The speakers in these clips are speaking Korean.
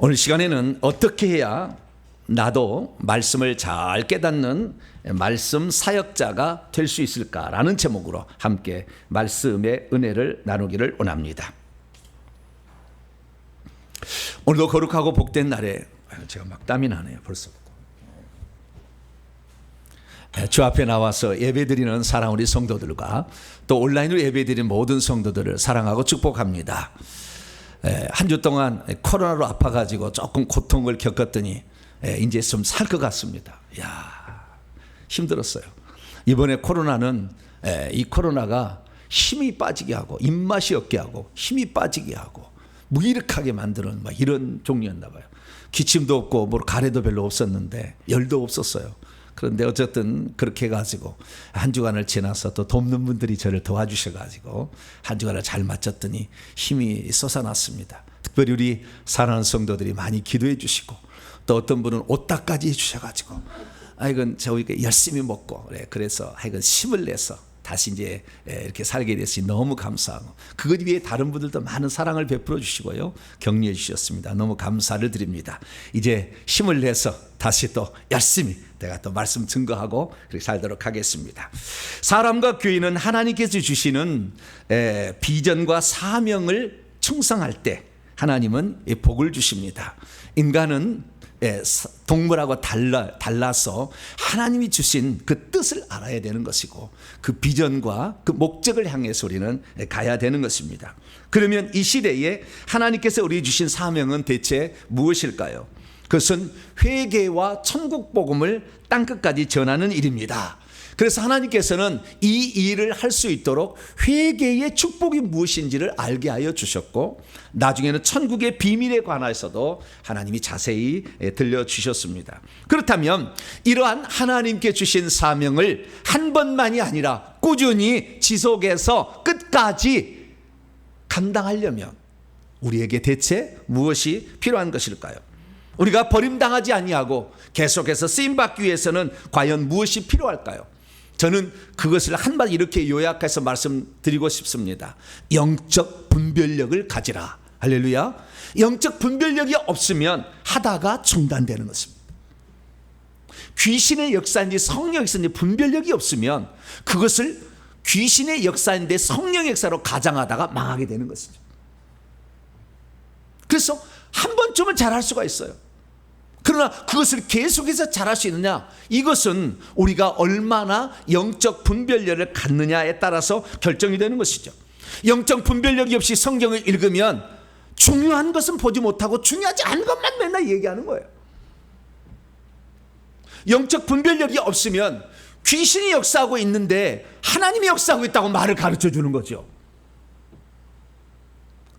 오늘 시간에는 어떻게 해야 나도 말씀을 잘 깨닫는 말씀 사역자가 될 수 있을까라는 제목으로 함께 말씀의 은혜를 나누기를 원합니다. 오늘도 거룩하고 복된 날에 제가 막 땀이 나네요. 벌써 주 앞에 나와서 예배드리는 사랑 우리 성도들과 또 온라인으로 예배드리는 모든 성도들을 사랑하고 축복합니다. 한 주 동안 코로나로 아파가지고 조금 고통을 겪었더니 이제 좀 살 것 같습니다. 이야, 힘들었어요. 이번에 코로나는 이 코로나가 힘이 빠지게 하고 입맛이 없게 하고 힘이 빠지게 하고 무기력하게 만드는 막 이런 종류였나 봐요. 기침도 없고 뭐 가래도 별로 없었는데 열도 없었어요. 그런데 어쨌든 그렇게 해가지고 한 주간을 지나서 또 돕는 분들이 저를 도와주셔가지고 한 주간을 잘 마쳤더니 힘이 솟아났습니다. 특별히 우리 사랑하는 성도들이 많이 기도해 주시고 또 어떤 분은 옷다까지 해주셔가지고 이건 저희가 열심히 먹고 그래서 이건 힘을 내서 다시 이제 이렇게 살게 됐으니 너무 감사하고 그것 위에 다른 분들도 많은 사랑을 베풀어 주시고요 격려해 주셨습니다. 너무 감사를 드립니다. 이제 힘을 내서 다시 또 열심히 내가 또 말씀 증거하고 그렇게 살도록 하겠습니다. 사람과 교회는 하나님께서 주시는 비전과 사명을 충성할 때 하나님은 복을 주십니다. 인간은 동물하고 달라서 하나님이 주신 그 뜻을 알아야 되는 것이고 그 비전과 그 목적을 향해서 우리는 가야 되는 것입니다. 그러면 이 시대에 하나님께서 우리 주신 사명은 대체 무엇일까요? 그것은 회개와 천국 복음을 땅끝까지 전하는 일입니다. 그래서 하나님께서는 이 일을 할 수 있도록 회개의 축복이 무엇인지를 알게 하여 주셨고 나중에는 천국의 비밀에 관해서도 하나님이 자세히 들려주셨습니다. 그렇다면 이러한 하나님께 주신 사명을 한 번만이 아니라 꾸준히 지속해서 끝까지 감당하려면 우리에게 대체 무엇이 필요한 것일까요? 우리가 버림당하지 아니하고 계속해서 쓰임받기 위해서는 과연 무엇이 필요할까요? 저는 그것을 한마디 이렇게 요약해서 말씀드리고 싶습니다. 영적 분별력을 가지라. 할렐루야. 영적 분별력이 없으면 하다가 중단되는 것입니다. 귀신의 역사인지 성령의 역사인지 분별력이 없으면 그것을 귀신의 역사인데 성령의 역사로 가장하다가 망하게 되는 것이죠. 그래서 한 번쯤은 잘할 수가 있어요. 그러나 그것을 계속해서 잘할 수 있느냐? 이것은 우리가 얼마나 영적 분별력을 갖느냐에 따라서 결정이 되는 것이죠. 영적 분별력이 없이 성경을 읽으면 중요한 것은 보지 못하고 중요하지 않은 것만 맨날 얘기하는 거예요. 영적 분별력이 없으면 귀신이 역사하고 있는데 하나님이 역사하고 있다고 말을 가르쳐 주는 거죠.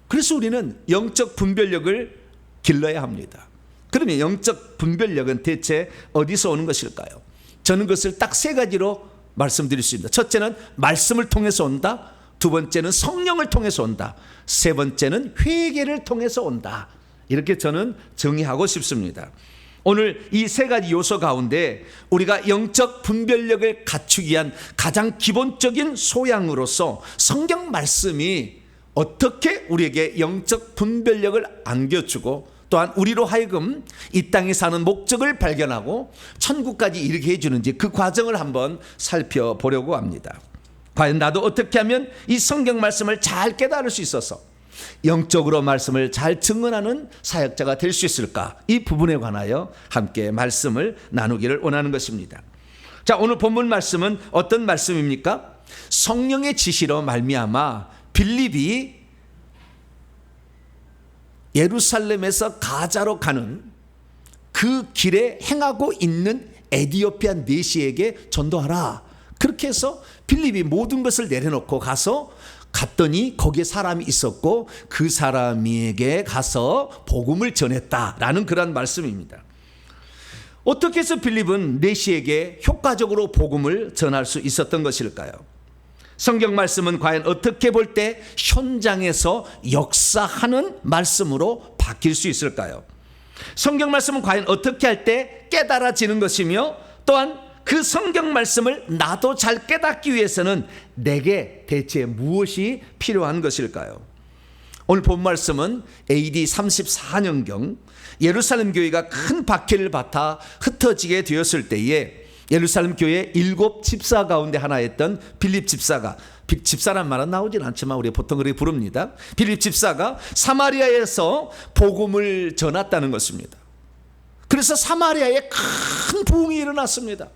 그래서 우리는 영적 분별력을 길러야 합니다. 그러면 영적 분별력은 대체 어디서 오는 것일까요? 저는 그것을 딱 세 가지로 말씀드릴 수 있습니다. 첫째는 말씀을 통해서 온다. 두 번째는 성령을 통해서 온다. 세 번째는 회개를 통해서 온다. 이렇게 저는 정의하고 싶습니다. 오늘 이 세 가지 요소 가운데 우리가 영적 분별력을 갖추기 위한 가장 기본적인 소양으로서 성경 말씀이 어떻게 우리에게 영적 분별력을 안겨주고 또한 우리로 하여금 이 땅에 사는 목적을 발견하고 천국까지 이르게 해주는지 그 과정을 한번 살펴보려고 합니다. 과연 나도 어떻게 하면 이 성경 말씀을 잘 깨달을 수 있어서 영적으로 말씀을 잘 증언하는 사역자가 될 수 있을까? 이 부분에 관하여 함께 말씀을 나누기를 원하는 것입니다. 자, 오늘 본문 말씀은 어떤 말씀입니까? 성령의 지시로 말미암아 빌립이 예루살렘에서 가자로 가는 그 길에 행하고 있는 에디오피아 내시에게 전도하라. 그렇게 해서 빌립이 모든 것을 내려놓고 갔더니 거기에 사람이 있었고 그 사람에게 가서 복음을 전했다라는 그런 말씀입니다. 어떻게 해서 빌립은 내시에게 효과적으로 복음을 전할 수 있었던 것일까요? 성경 말씀은 과연 어떻게 볼 때 현장에서 역사하는 말씀으로 바뀔 수 있을까요? 성경 말씀은 과연 어떻게 할 때 깨달아지는 것이며 또한 그 성경 말씀을 나도 잘 깨닫기 위해서는 내게 대체 무엇이 필요한 것일까요? 오늘 본 말씀은 AD 34년경 예루살렘 교회가 큰 박해를 받아 흩어지게 되었을 때에 예루살렘 교회 7 집사 가운데 하나였던 빌립 집사가, 집사란 말은 나오진 않지만 우리가 보통 그렇게 부릅니다. 빌립 집사가 사마리아에서 복음을 전했다는 것입니다. 그래서 사마리아에 큰 부흥이 일어났습니다.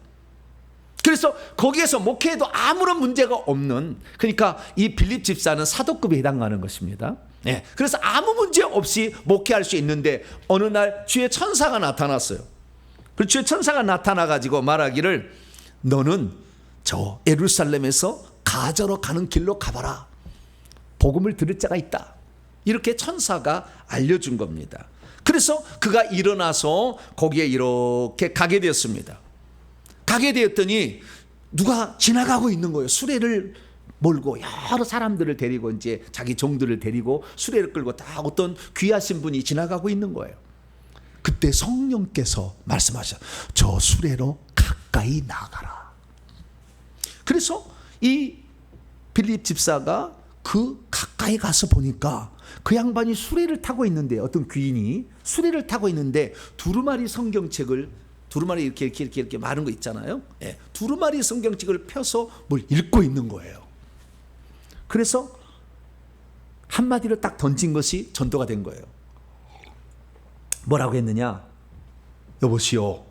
그래서 거기에서 목회에도 아무런 문제가 없는, 그러니까 이 빌립 집사는 사도급에 해당하는 것입니다. 네, 그래서 아무 문제 없이 목회할 수 있는데 어느 날 주의 천사가 나타났어요. 그 주의 천사가 나타나가지고 말하기를 너는 저 예루살렘에서 가저로 가는 길로 가봐라. 복음을 들을 자가 있다. 이렇게 천사가 알려준 겁니다. 그래서 그가 일어나서 거기에 이렇게 가게 되었습니다. 가게 되었더니 누가 지나가고 있는 거예요. 수레를 몰고 여러 사람들을 데리고 이제 자기 종들을 데리고 수레를 끌고 딱 어떤 귀하신 분이 지나가고 있는 거예요. 그때 성령께서 말씀하셔. 저 수레로 가까이 나가라. 그래서 이 빌립 집사가 그 가까이 가서 보니까 그 양반이 수레를 타고 있는데, 어떤 귀인이 수레를 타고 있는데 두루마리 성경책을, 두루마리 이렇게 많은 거 있잖아요. 예, 두루마리 성경책을 펴서 뭘 읽고 있는 거예요. 그래서 한마디로 딱 던진 것이 전도가 된 거예요. 뭐라고 했느냐? 여보시오,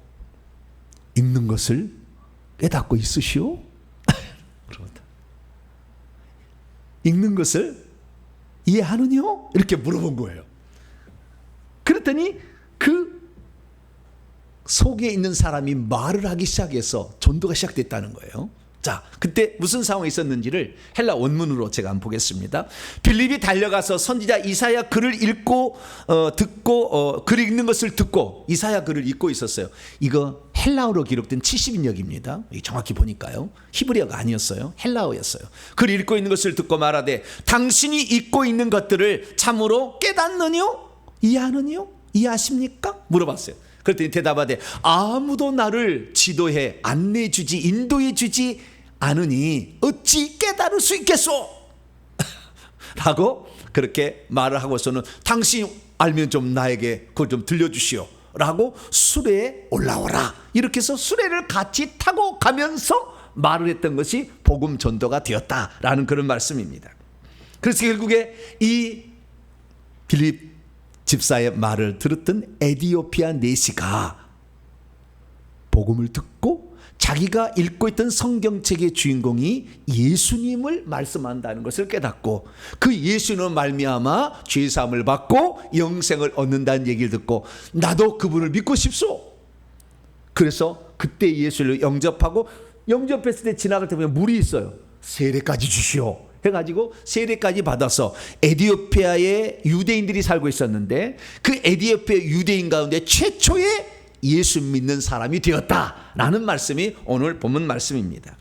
읽는 것을 깨닫고 있으시오? 읽는 것을 이해하느뇨? 이렇게 물어본 거예요. 그랬더니 그 속에 있는 사람이 말을 하기 시작해서 전도가 시작됐다는 거예요. 자, 그때 무슨 상황이 있었는지를 헬라 원문으로 제가 한번 보겠습니다. 빌립이 달려가서 선지자 이사야 글을 읽고 글 읽는 것을 듣고, 이사야 글을 읽고 있었어요. 이거 헬라어로 기록된 70인역입니다. 정확히 보니까요. 히브리어가 아니었어요. 헬라어였어요. 글 읽고 있는 것을 듣고 말하되 당신이 읽고 있는 것들을 참으로 깨닫느뇨? 이해하느뇨? 이해하십니까? 물어봤어요. 그랬더니 대답하되 아무도 나를 지도해 안내해주지 인도해주지 않으니 어찌 깨달을 수 있겠소? 라고 그렇게 말을 하고서는 당신이 알면 좀 나에게 그걸 좀 들려주시오 라고 수레에 올라오라, 이렇게 해서 수레를 같이 타고 가면서 말을 했던 것이 복음 전도가 되었다라는 그런 말씀입니다. 그래서 결국에 이 빌립 집사의 말을 들었던 에디오피아 내시가 복음을 듣고 자기가 읽고 있던 성경책의 주인공이 예수님을 말씀한다는 것을 깨닫고, 그 예수님을 말미암아 죄사함을 받고 영생을 얻는다는 얘기를 듣고 나도 그분을 믿고 싶소. 그래서 그때 예수를 영접하고, 영접했을 때 지나갈 때 보면 물이 있어요. 세례까지 주시오 해가지고 세례까지 받아서 에디오피아에 유대인들이 살고 있었는데 그 에디오피아 유대인 가운데 최초의 예수 믿는 사람이 되었다라는 말씀이 오늘 본문 말씀입니다.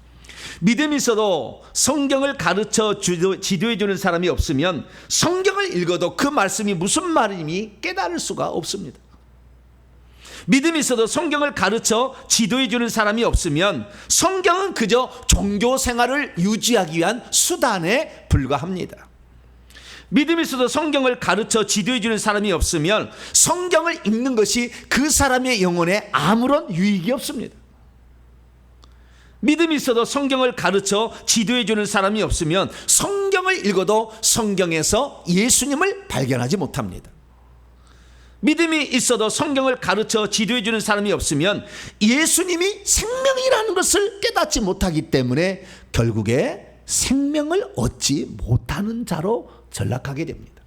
믿음이 있어도 성경을 가르쳐 지도해 주는 사람이 없으면 성경을 읽어도 그 말씀이 무슨 말인지 깨달을 수가 없습니다. 믿음이 있어도 성경을 가르쳐 지도해 주는 사람이 없으면 성경은 그저 종교 생활을 유지하기 위한 수단에 불과합니다. 믿음이 있어도 성경을 가르쳐 지도해 주는 사람이 없으면 성경을 읽는 것이 그 사람의 영혼에 아무런 유익이 없습니다. 믿음이 있어도 성경을 가르쳐 지도해 주는 사람이 없으면 성경을 읽어도 성경에서 예수님을 발견하지 못합니다. 믿음이 있어도 성경을 가르쳐 지도해 주는 사람이 없으면 예수님이 생명이라는 것을 깨닫지 못하기 때문에 결국에 생명을 얻지 못하는 자로 전락하게 됩니다.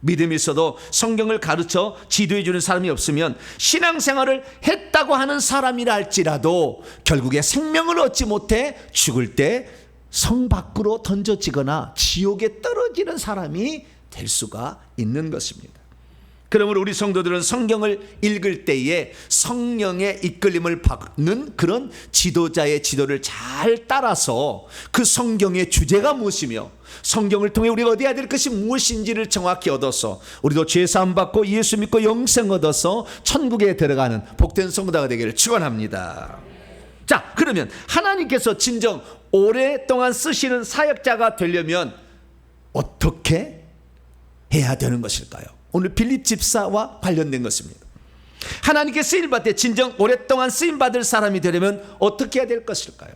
믿음이 있어도 성경을 가르쳐 지도해 주는 사람이 없으면 신앙생활을 했다고 하는 사람이라 할지라도 결국에 생명을 얻지 못해 죽을 때 성 밖으로 던져지거나 지옥에 떨어지는 사람이 될 수가 있는 것입니다. 그러므로 우리 성도들은 성경을 읽을 때에 성령의 이끌림을 받는 그런 지도자의 지도를 잘 따라서 그 성경의 주제가 무엇이며 성경을 통해 우리가 얻어야 될 것이 무엇인지를 정확히 얻어서 우리도 죄사함 받고 예수 믿고 영생 얻어서 천국에 들어가는 복된 성도가 되기를 축원합니다. 자, 그러면 하나님께서 진정 오랫동안 쓰시는 사역자가 되려면 어떻게 해야 되는 것일까요? 오늘 빌립 집사와 관련된 것입니다. 하나님께 쓰임받을 때 진정 오랫동안 쓰임받을 사람이 되려면 어떻게 해야 될 것일까요?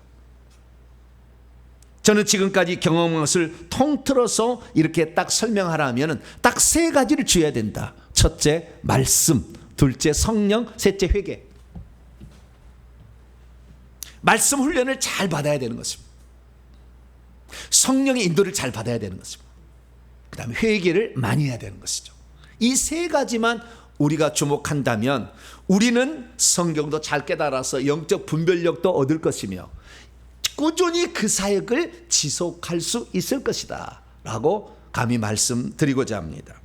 저는 지금까지 경험한 것을 통틀어서 이렇게 딱 설명하라면 딱 세 가지를 주어야 된다. 첫째, 말씀. 둘째, 성령. 셋째, 회개. 말씀 훈련을 잘 받아야 되는 것입니다. 성령의 인도를 잘 받아야 되는 것입니다. 그 다음에 회개를 많이 해야 되는 것이죠. 이 세 가지만 우리가 주목한다면 우리는 성경도 잘 깨달아서 영적 분별력도 얻을 것이며 꾸준히 그 사역을 지속할 수 있을 것이다 라고 감히 말씀드리고자 합니다.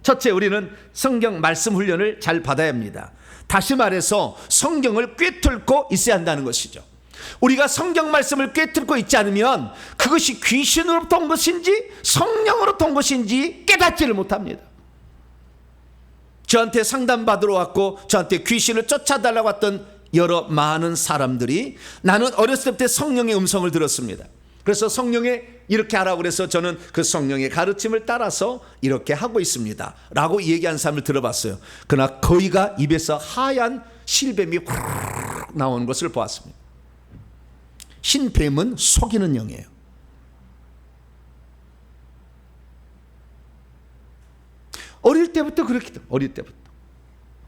첫째, 우리는 성경 말씀 훈련을 잘 받아야 합니다. 다시 말해서 성경을 꿰뚫고 있어야 한다는 것이죠. 우리가 성경 말씀을 꿰뚫고 있지 않으면 그것이 귀신으로부터 온 것인지 성령으로부터 온 것인지 깨닫지를 못합니다. 저한테 상담받으러 왔고 저한테 귀신을 쫓아달라고 왔던 여러 많은 사람들이 나는 어렸을 때 성령의 음성을 들었습니다. 그래서 성령에 이렇게 하라고 그래서 저는 그 성령의 가르침을 따라서 이렇게 하고 있습니다 라고 얘기한 사람을 들어봤어요. 그러나 거의가 입에서 하얀 실뱀이 확 나오는 것을 보았습니다. 흰뱀은 속이는 영이에요. 어릴 때부터 그렇게 어릴 때부터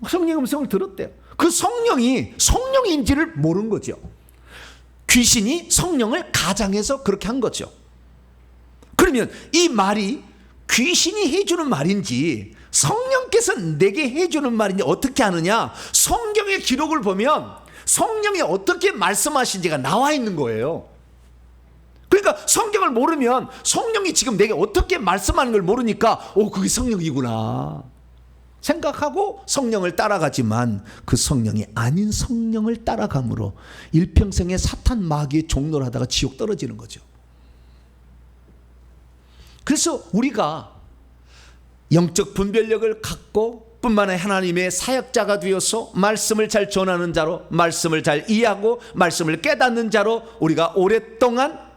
성령의 음성을 들었대요. 그 성령이 성령인지를 모르는 거죠. 귀신이 성령을 가장해서 그렇게 한 거죠. 그러면 이 말이 귀신이 해주는 말인지 성령께서 내게 해주는 말인지 어떻게 아느냐? 성경의 기록을 보면 성령이 어떻게 말씀하신지가 나와 있는 거예요. 그러니까 성경을 모르면 성령이 지금 내게 어떻게 말씀하는 걸 모르니까 그게 성령이구나 생각하고 성령을 따라가지만 그 성령이 아닌 성령을 따라감으로 일평생에 사탄 마귀의 종노를 하다가 지옥 떨어지는 거죠. 그래서 우리가 영적 분별력을 갖고 뿐만 아니라 하나님의 사역자가 되어서 말씀을 잘 전하는 자로, 말씀을 잘 이해하고 말씀을 깨닫는 자로 우리가 오랫동안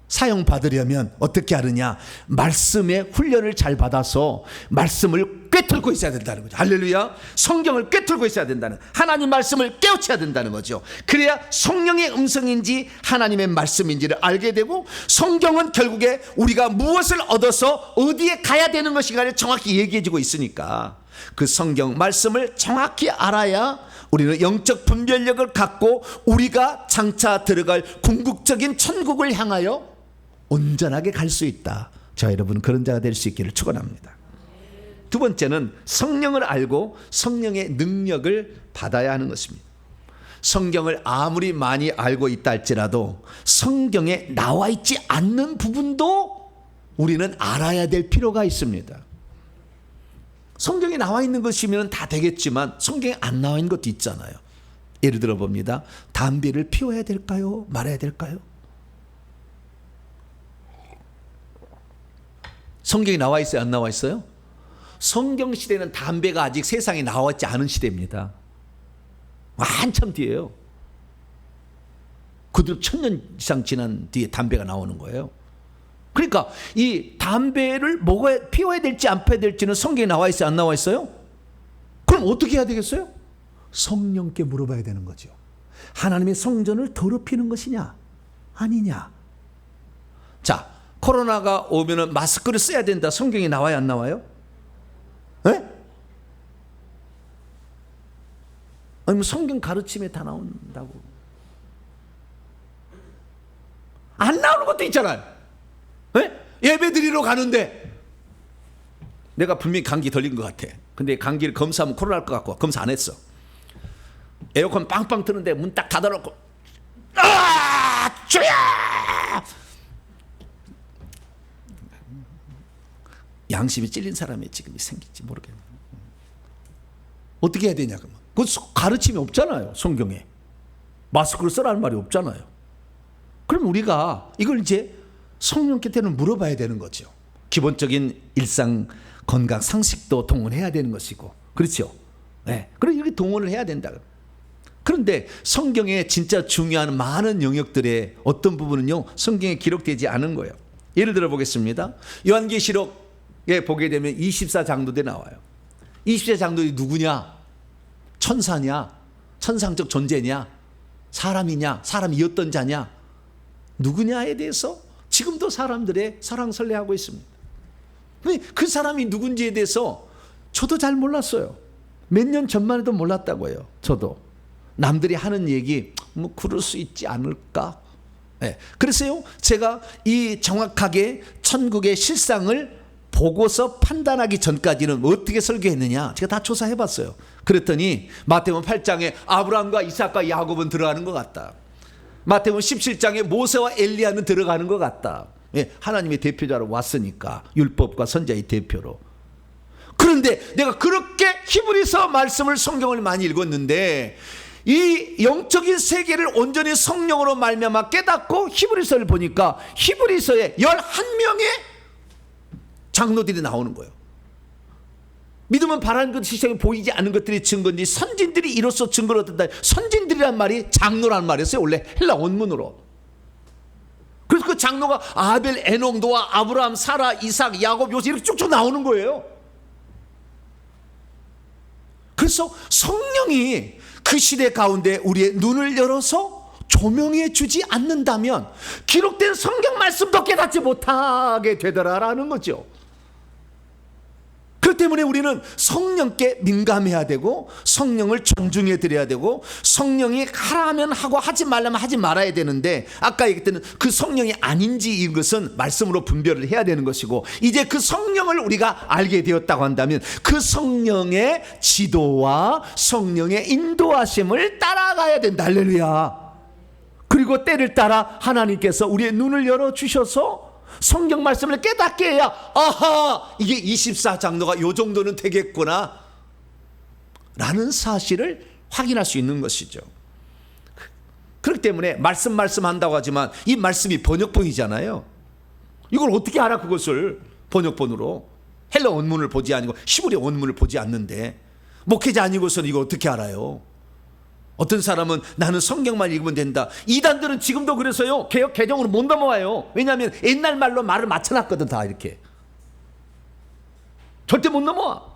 사용받으려면 어떻게 하느냐? 말씀의 훈련을 잘 받아서 말씀을 꿰뚫고 있어야 된다는 거죠. 할렐루야. 성경을 꿰뚫고 있어야 된다는, 하나님 말씀을 깨우쳐야 된다는 거죠. 그래야 성령의 음성인지 하나님의 말씀인지를 알게 되고, 성경은 결국에 우리가 무엇을 얻어서 어디에 가야 되는 것인가를 정확히 얘기해 주고 있으니까 그 성경 말씀을 정확히 알아야 우리는 영적 분별력을 갖고 우리가 장차 들어갈 궁극적인 천국을 향하여 온전하게 갈 수 있다. 저 여러분 그런 자가 될 수 있기를 축원합니다. 두 번째는 성령을 알고 성령의 능력을 받아야 하는 것입니다. 성경을 아무리 많이 알고 있다 할지라도 성경에 나와 있지 않는 부분도 우리는 알아야 될 필요가 있습니다. 성경에 나와 있는 것이면 다 되겠지만 성경에 안 나와 있는 것도 있잖아요. 예를 들어 봅니다. 담배를 피워야 될까요? 말아야 될까요? 성경에 나와 있어요? 안 나와 있어요? 성경 시대는 담배가 아직 세상에 나왔지 않은 시대입니다. 한참 뒤에요. 그들 1000년 이상 지난 뒤에 담배가 나오는 거예요. 그러니까 이 담배를 피워야 될지 안 피워야 될지는 성경에 나와 있어요? 안 나와 있어요? 그럼 어떻게 해야 되겠어요? 성령께 물어봐야 되는 거죠. 하나님의 성전을 더럽히는 것이냐 아니냐. 자, 코로나가 오면은 마스크를 써야 된다. 성경에 나와요? 안 나와요? 네? 아니면 성경 가르침에 다 나온다고. 안 나오는 것도 있잖아요. 네? 예배 드리러 가는데 내가 분명히 감기 걸린 것 같아. 근데 감기를 검사하면 코로나 할 것 같고 검사 안 했어. 에어컨 빵빵 트는데 문 딱 닫아놓고 주야! 양심이 찔린 사람이 지금 생길지 모르겠네. 어떻게 해야 되냐 그러면. 그 가르침이 없잖아요. 성경에. 마스크를 쓰라는 말이 없잖아요. 그럼 우리가 이걸 이제 성령께는 물어봐야 되는 거죠. 기본적인 일상 건강 상식도 동원해야 되는 것이고, 그렇죠? 네. 그럼 이렇게 동원을 해야 된다. 그런데 성경에 진짜 중요한 많은 영역들의 어떤 부분은요 성경에 기록되지 않은 거예요. 예를 들어 보겠습니다. 요한계시록 보게 되면 24장로들이 나와요. 24장로들이 누구냐? 천사냐? 천상적 존재냐? 사람이냐? 사람이었던 자냐? 누구냐에 대해서 지금도 사람들의 사랑설레하고 있습니다. 그 사람이 누군지에 대해서 저도 잘 몰랐어요. 몇 년 전만 해도 몰랐다고요. 저도 남들이 하는 얘기 뭐 그럴 수 있지 않을까. 그래서요, 제가 이 정확하게 천국의 실상을 보고서 판단하기 전까지는 어떻게 설교했느냐 제가 다 조사해봤어요. 그랬더니 마태복음 8장에 아브라함과 이삭과 야곱은 들어가는 것 같다. 마태복음 17장에 모세와 엘리야는 들어가는 것 같다. 하나님의 대표자로 왔으니까, 율법과 선자의 대표로. 그런데 내가 그렇게 히브리서 말씀을, 성경을 많이 읽었는데 이 영적인 세계를 온전히 성령으로 말미암아 깨닫고 히브리서를 보니까 히브리서에 11명의 장로들이 나오는 거예요. 믿으면 바라는 것 시장에 보이지 않는 것들이 증거인지 선진들이 이로써 증거를 얻는다. 선진들이란 말이 장로란 말이었어요. 원래 헬라 원문으로. 그래서 그 장로가 아벨, 에녹, 노아, 아브라함, 사라, 이삭, 야곱, 요셉 이렇게 쭉쭉 나오는 거예요. 그래서 성령이 그 시대 가운데 우리의 눈을 열어서 조명해 주지 않는다면 기록된 성경 말씀도 깨닫지 못하게 되더라라는 거죠. 그렇기 때문에 우리는 성령께 민감해야 되고 성령을 존중해 드려야 되고 성령이 하라 하면 하고 하지 말라면 하지 말아야 되는데, 아까 얘기했던 그 성령이 아닌지 이것은 말씀으로 분별을 해야 되는 것이고, 이제 그 성령을 우리가 알게 되었다고 한다면 그 성령의 지도와 성령의 인도하심을 따라가야 된다. 할렐루야. 그리고 때를 따라 하나님께서 우리의 눈을 열어주셔서 성경 말씀을 깨닫게 해야, 아하, 이게 24장로가 요 정도는 되겠구나 라는 사실을 확인할 수 있는 것이죠. 그렇기 때문에 말씀 한다고 하지만 이 말씀이 번역본이잖아요. 이걸 어떻게 알아? 그것을 번역본으로 헬라 원문을 보지 않고 히브리 원문을 보지 않는데 목회자 아니고서는 이거 어떻게 알아요? 어떤 사람은 나는 성경만 읽으면 된다. 이단들은 지금도 그래서요, 개역 개정으로 못 넘어와요. 왜냐하면 옛날 말로 말을 맞춰놨거든. 다 이렇게 절대 못 넘어와.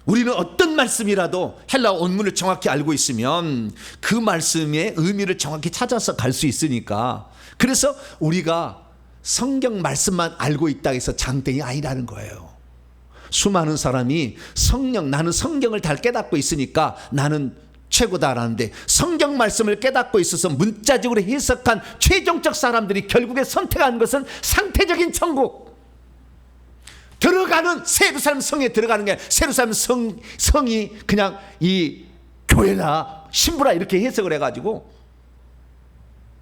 우리는 어떤 말씀이라도 헬라 원문을 정확히 알고 있으면 그 말씀의 의미를 정확히 찾아서 갈 수 있으니까, 그래서 우리가 성경 말씀만 알고 있다 해서 장땡이 아니라는 거예요. 수많은 사람이 나는 성경을 잘 깨닫고 있으니까 나는 최고다라는데, 성경 말씀을 깨닫고 있어서 문자적으로 해석한 최종적 사람들이 결국에 선택한 것은 상태적인 천국, 들어가는 세루살렘 성에 들어가는 게 아니라 세루살렘 성이 그냥 이 교회나 신부라 이렇게 해석을 해가지고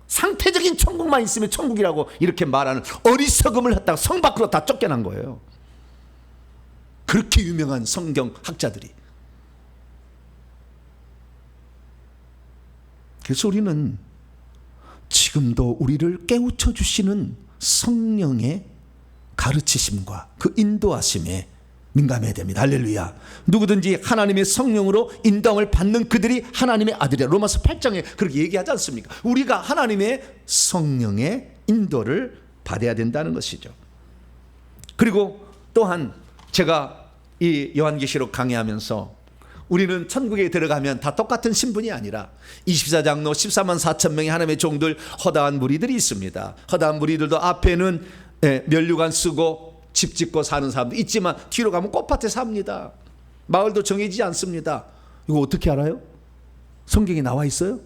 상태적인 천국만 있으면 천국이라고 이렇게 말하는 어리석음을 했다가 성 밖으로 다 쫓겨난 거예요. 그렇게 유명한 성경학자들이. 그래서 우리는 지금도 우리를 깨우쳐 주시는 성령의 가르치심과 그 인도하심에 민감해야 됩니다. 할렐루야. 누구든지 하나님의 성령으로 인도함을 받는 그들이 하나님의 아들이야. 로마서 8장에 그렇게 얘기하지 않습니까? 우리가 하나님의 성령의 인도를 받아야 된다는 것이죠. 그리고 또한 제가 이 요한계시록 강의하면서 우리는 천국에 들어가면 다 똑같은 신분이 아니라 24장로 14만 4천 명의 하나님의 종들, 허다한 무리들이 있습니다. 허다한 무리들도 앞에는 면류관 쓰고 집 짓고 사는 사람도 있지만 뒤로 가면 꽃밭에 삽니다. 마을도 정해지지 않습니다. 이거 어떻게 알아요? 성경에 나와 있어요?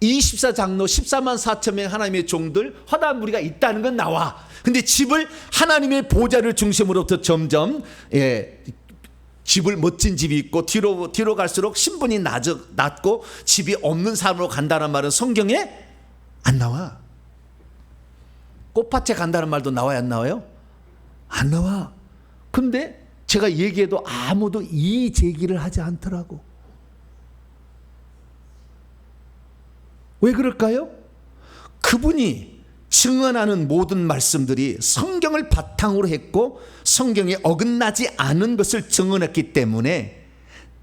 24장로 14만 4천 명 하나님의 종들, 허다한 무리가 있다는 건 나와. 근데 집을 하나님의 보좌를 중심으로부터 점점 집을 멋진 집이 있고 뒤로 갈수록 신분이 낮고 집이 없는 사람으로 간다는 말은 성경에 안 나와. 꽃밭에 간다는 말도 나와요, 안 나와요? 안 나와. 근데 제가 얘기해도 아무도 이의 제기를 하지 않더라고. 왜 그럴까요? 그분이 증언하는 모든 말씀들이 성경을 바탕으로 했고 성경에 어긋나지 않은 것을 증언했기 때문에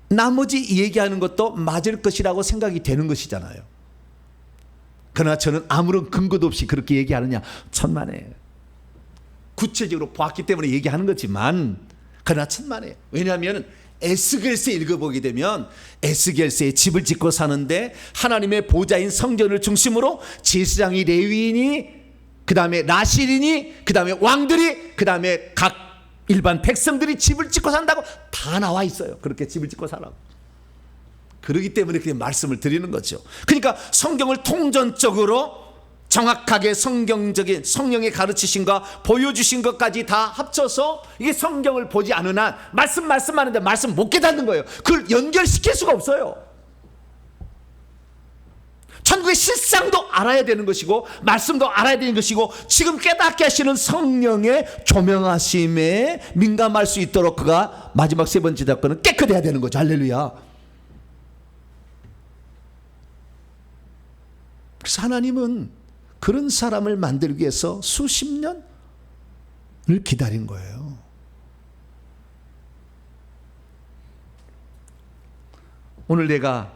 나머지 얘기하는 것도 맞을 것이라고 생각이 되는 것이잖아요. 그러나 저는 아무런 근거도 없이 그렇게 얘기하느냐? 천만에요. 구체적으로 보았기 때문에 얘기하는 거지만 그러나 천만에요. 왜냐하면 에스겔서에 읽어보게 되면 에스겔서에 집을 짓고 사는데 하나님의 보좌인 성전을 중심으로 제사장이, 레위인이, 그 다음에 나실인이, 그 다음에 왕들이, 그 다음에 각 일반 백성들이 집을 짓고 산다고 다 나와 있어요. 그렇게 집을 짓고 살라고. 그렇기 때문에 그냥 말씀을 드리는 거죠. 그러니까 성경을 통전적으로 정확하게 성경적인 성령의 가르치심과 보여주신 것까지 다 합쳐서 이게 성경을 보지 않은 한 말씀하는데 말씀 못 깨닫는 거예요. 그걸 연결시킬 수가 없어요. 천국의 실상도 알아야 되는 것이고 말씀도 알아야 되는 것이고 지금 깨닫게 하시는 성령의 조명하심에 민감할 수 있도록 그가 마지막 세 번째 작건은 깨끗해야 되는 거죠. 할렐루야. 그래서 하나님은 그런 사람을 만들기 위해서 수십 년을 기다린 거예요. 오늘 내가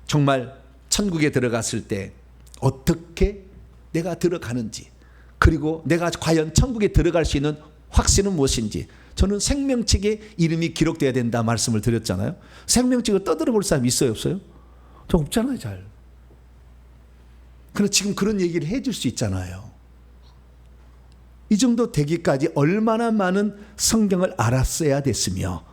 정말 천국에 들어갔을 때 어떻게 내가 들어가는지, 그리고 내가 과연 천국에 들어갈 수 있는 확신은 무엇인지, 저는 생명책에 이름이 기록돼야 된다 말씀을 드렸잖아요. 생명책을 떠들어 볼 사람 있어요, 없어요? 저 없잖아요, 잘. 그런데 지금 그런 얘기를 해줄 수 있잖아요. 이 정도 되기까지 얼마나 많은 성경을 알았어야 됐으며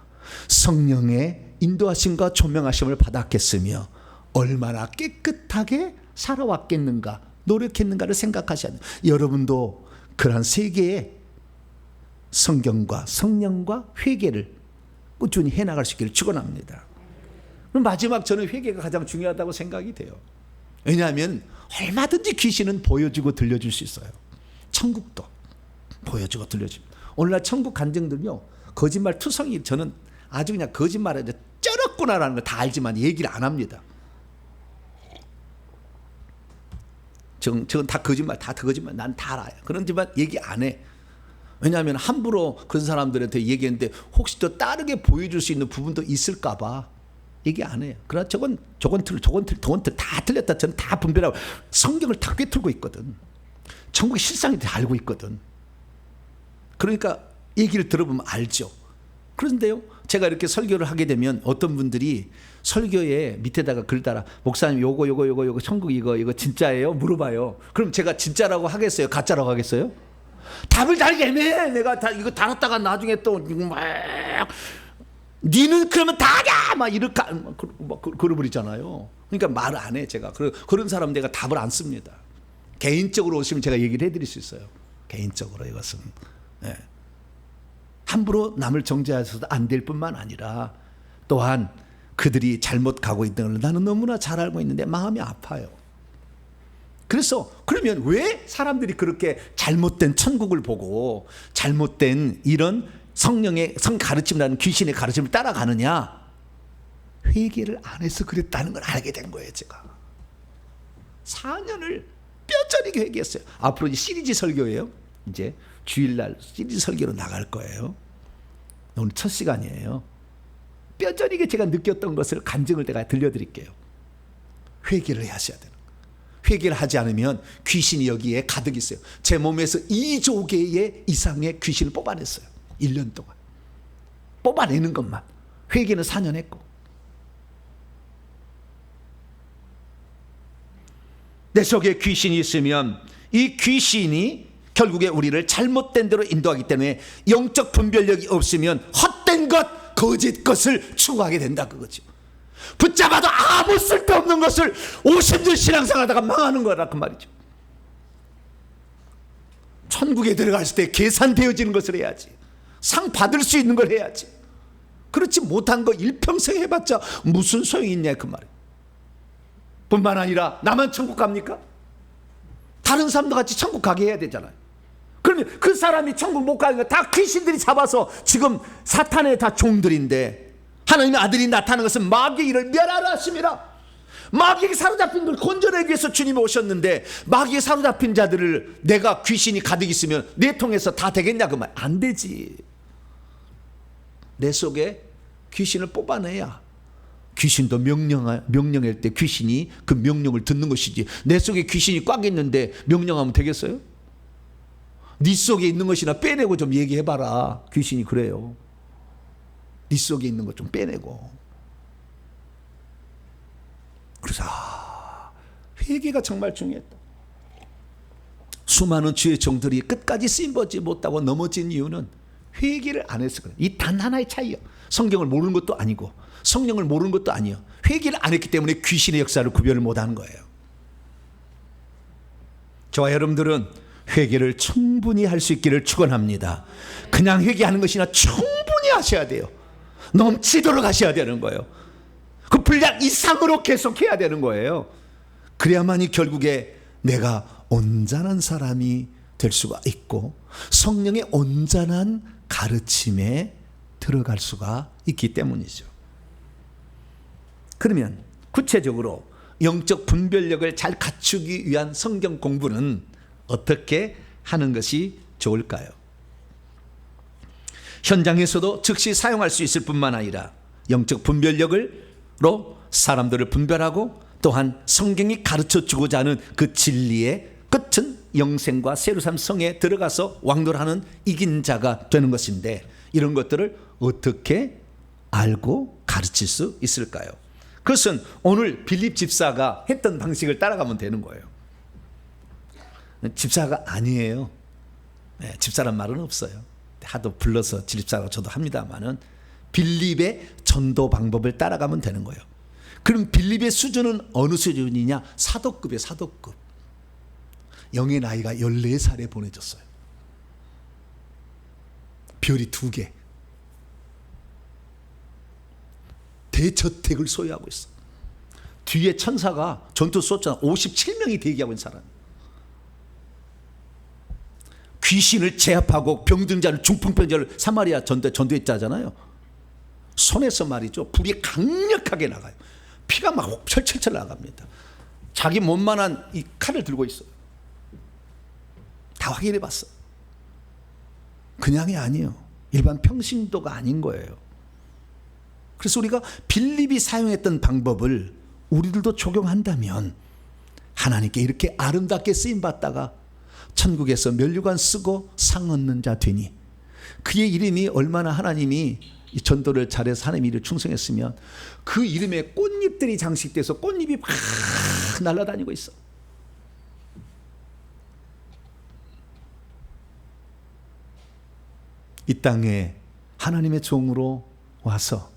성령의 인도하심과 조명하심을 받았겠으며 얼마나 깨끗하게 살아왔겠는가, 노력했는가를 생각하셔야 돼요. 여러분도 그러한 세계의 성경과 성령과 회개를 꾸준히 해나갈 수 있기를 축원합니다. 그럼 마지막 저는 회개가 가장 중요하다고 생각이 돼요. 왜냐하면 얼마든지 귀신은 보여주고 들려줄 수 있어요. 천국도 보여주고 들려줍니다. 오늘날 천국 간증들요, 거짓말 투성이, 저는 아주 그냥 거짓말에 쩔었구나라는 걸 다 알지만 얘기를 안 합니다. 저건 다 거짓말, 다 거짓말, 난 다 알아요. 그런지만 얘기 안 해. 왜냐하면 함부로 그런 사람들한테 얘기했는데 혹시 또 다르게 보여줄 수 있는 부분도 있을까 봐 얘기 안 해요. 그러나 저건 다 틀렸다. 저는 다 분별하고 성경을 다 꿰뚫고 있거든. 천국의 실상에 대해 알고 있거든. 그러니까 얘기를 들어보면 알죠. 그런데요, 제가 이렇게 설교를 하게 되면 어떤 분들이 설교에 밑에다가 글 달아, 목사님 요거 천국 이거 진짜예요? 물어봐요. 그럼 제가 진짜라고 하겠어요? 가짜라고 하겠어요? 답을 잘 애매해. 내가 다 이거 달았다가 나중에 또 막 니는 그러면 다냐 막 이렇게 그러버리잖아요. 그러니까 말을 안 해. 제가 그런 사람 내가 답을 안 씁니다. 개인적으로 오시면 제가 얘기를 해드릴 수 있어요. 개인적으로 이것은 함부로 남을 정죄해서도 안 될 뿐만 아니라 또한 그들이 잘못 가고 있는 걸 나는 너무나 잘 알고 있는데 마음이 아파요. 그래서 그러면 왜 사람들이 그렇게 잘못된 천국을 보고 잘못된 이런 성령의 가르침이라는 귀신의 가르침을 따라가느냐? 회개를 안 해서 그랬다는 걸 알게 된 거예요. 제가 4년을 뼈저리게 회개했어요. 앞으로 이제 시리즈 설교예요. 이제 주일날 시리즈 설교로 나갈 거예요. 오늘 첫 시간이에요. 뼈저리게 제가 느꼈던 것을 간증을 내가 들려드릴게요. 회개를 하셔야 돼요. 회개를 하지 않으면 귀신이 여기에 가득 있어요. 제 몸에서 2조 개의 이상의 귀신을 뽑아냈어요. 1년 동안. 뽑아내는 것만. 회개는 4년 했고. 내 속에 귀신이 있으면 이 귀신이 결국에 우리를 잘못된 대로 인도하기 때문에 영적 분별력이 없으면 헛된 것, 거짓 것을 추구하게 된다 그거죠. 붙잡아도 아무 쓸데없는 것을 50년 신앙생활하다가 망하는 거라 그 말이죠. 천국에 들어갔을 때 계산되어지는 것을 해야지. 상 받을 수 있는 걸 해야지. 그렇지 못한 거 일평생 해봤자 무슨 소용이 있냐 그 말이에요. 뿐만 아니라 나만 천국 갑니까? 다른 사람도 같이 천국 가게 해야 되잖아요. 그러면 그 사람이 천국 못 가는 거 다 귀신들이 잡아서 지금 사탄의 다 종들인데, 하나님의 아들이 나타나는 것은 마귀의 일을 멸하라 하심이라. 마귀에게 사로잡힌 걸 건져내기 위해서 주님이 오셨는데 마귀에 사로잡힌 자들을 내가 귀신이 가득 있으면 내 통해서 다 되겠냐 그 말. 안 되지. 내 속에 귀신을 뽑아내야 귀신도 명령할 때 귀신이 그 명령을 듣는 것이지, 내 속에 귀신이 꽉 있는데 명령하면 되겠어요? 네 속에 있는 것이나 빼내고 좀 얘기해봐라. 귀신이 그래요. 네 속에 있는 것 좀 빼내고. 그래서 회개가 정말 중요했다. 수많은 주의 종들이 끝까지 쓰임받지 못하고 넘어진 이유는 회개를 안 했을 거예요. 이 단 하나의 차이요. 성경을 모르는 것도 아니고 성령을 모르는 것도 아니요. 회개를 안 했기 때문에 귀신의 역사를 구별을 못하는 거예요. 저와 여러분들은 회개를 충분히 할 수 있기를 축원합니다. 그냥 회개하는 것이나 충분히 하셔야 돼요. 넘치도록 하셔야 되는 거예요. 그 분량 이상으로 계속해야 되는 거예요. 그래야만이 결국에 내가 온전한 사람이 될 수가 있고 성령의 온전한 가르침에 들어갈 수가 있기 때문이죠. 그러면 구체적으로 영적 분별력을 잘 갖추기 위한 성경 공부는 어떻게 하는 것이 좋을까요? 현장에서도 즉시 사용할 수 있을 뿐만 아니라 영적 분별력으로 사람들을 분별하고 또한 성경이 가르쳐주고자 하는 그 진리의 끝은 영생과 새로산 성에 들어가서 왕노하는 이긴 자가 되는 것인데, 이런 것들을 어떻게 알고 가르칠 수 있을까요? 그것은 오늘 빌립 집사가 했던 방식을 따라가면 되는 거예요. 집사가 아니에요. 집사란 말은 없어요. 하도 불러서 집사라고 저도 합니다만은 빌립의 전도 방법을 따라가면 되는 거예요. 그럼 빌립의 수준은 어느 수준이냐? 사도급이에요. 사도급. 영의 나이가 14살에 보내졌어요. 별이 2개. 대저택을 소유하고 있어. 뒤에 천사가 전투 쏘잖아. 57명이 대기하고 있는 사람. 귀신을 제압하고 병든 자를, 중풍병자를 사마리아 전도했잖아요. 손에서 말이죠, 불이 강력하게 나가요. 피가 막 철철철 나갑니다. 자기 몸만한 이 칼을 들고 있어요. 다 확인해 봤어. 그냥이 아니에요. 일반 평신도가 아닌 거예요. 그래서 우리가 빌립이 사용했던 방법을 우리들도 적용한다면 하나님께 이렇게 아름답게 쓰임받다가 천국에서 면류관 쓰고 상 얻는 자 되니, 그의 이름이 얼마나 하나님이 이 전도를 잘해서 하나님 일을 충성했으면 그 이름에 꽃잎들이 장식돼서 꽃잎이 막 날아다니고 있어. 이 땅에 하나님의 종으로 와서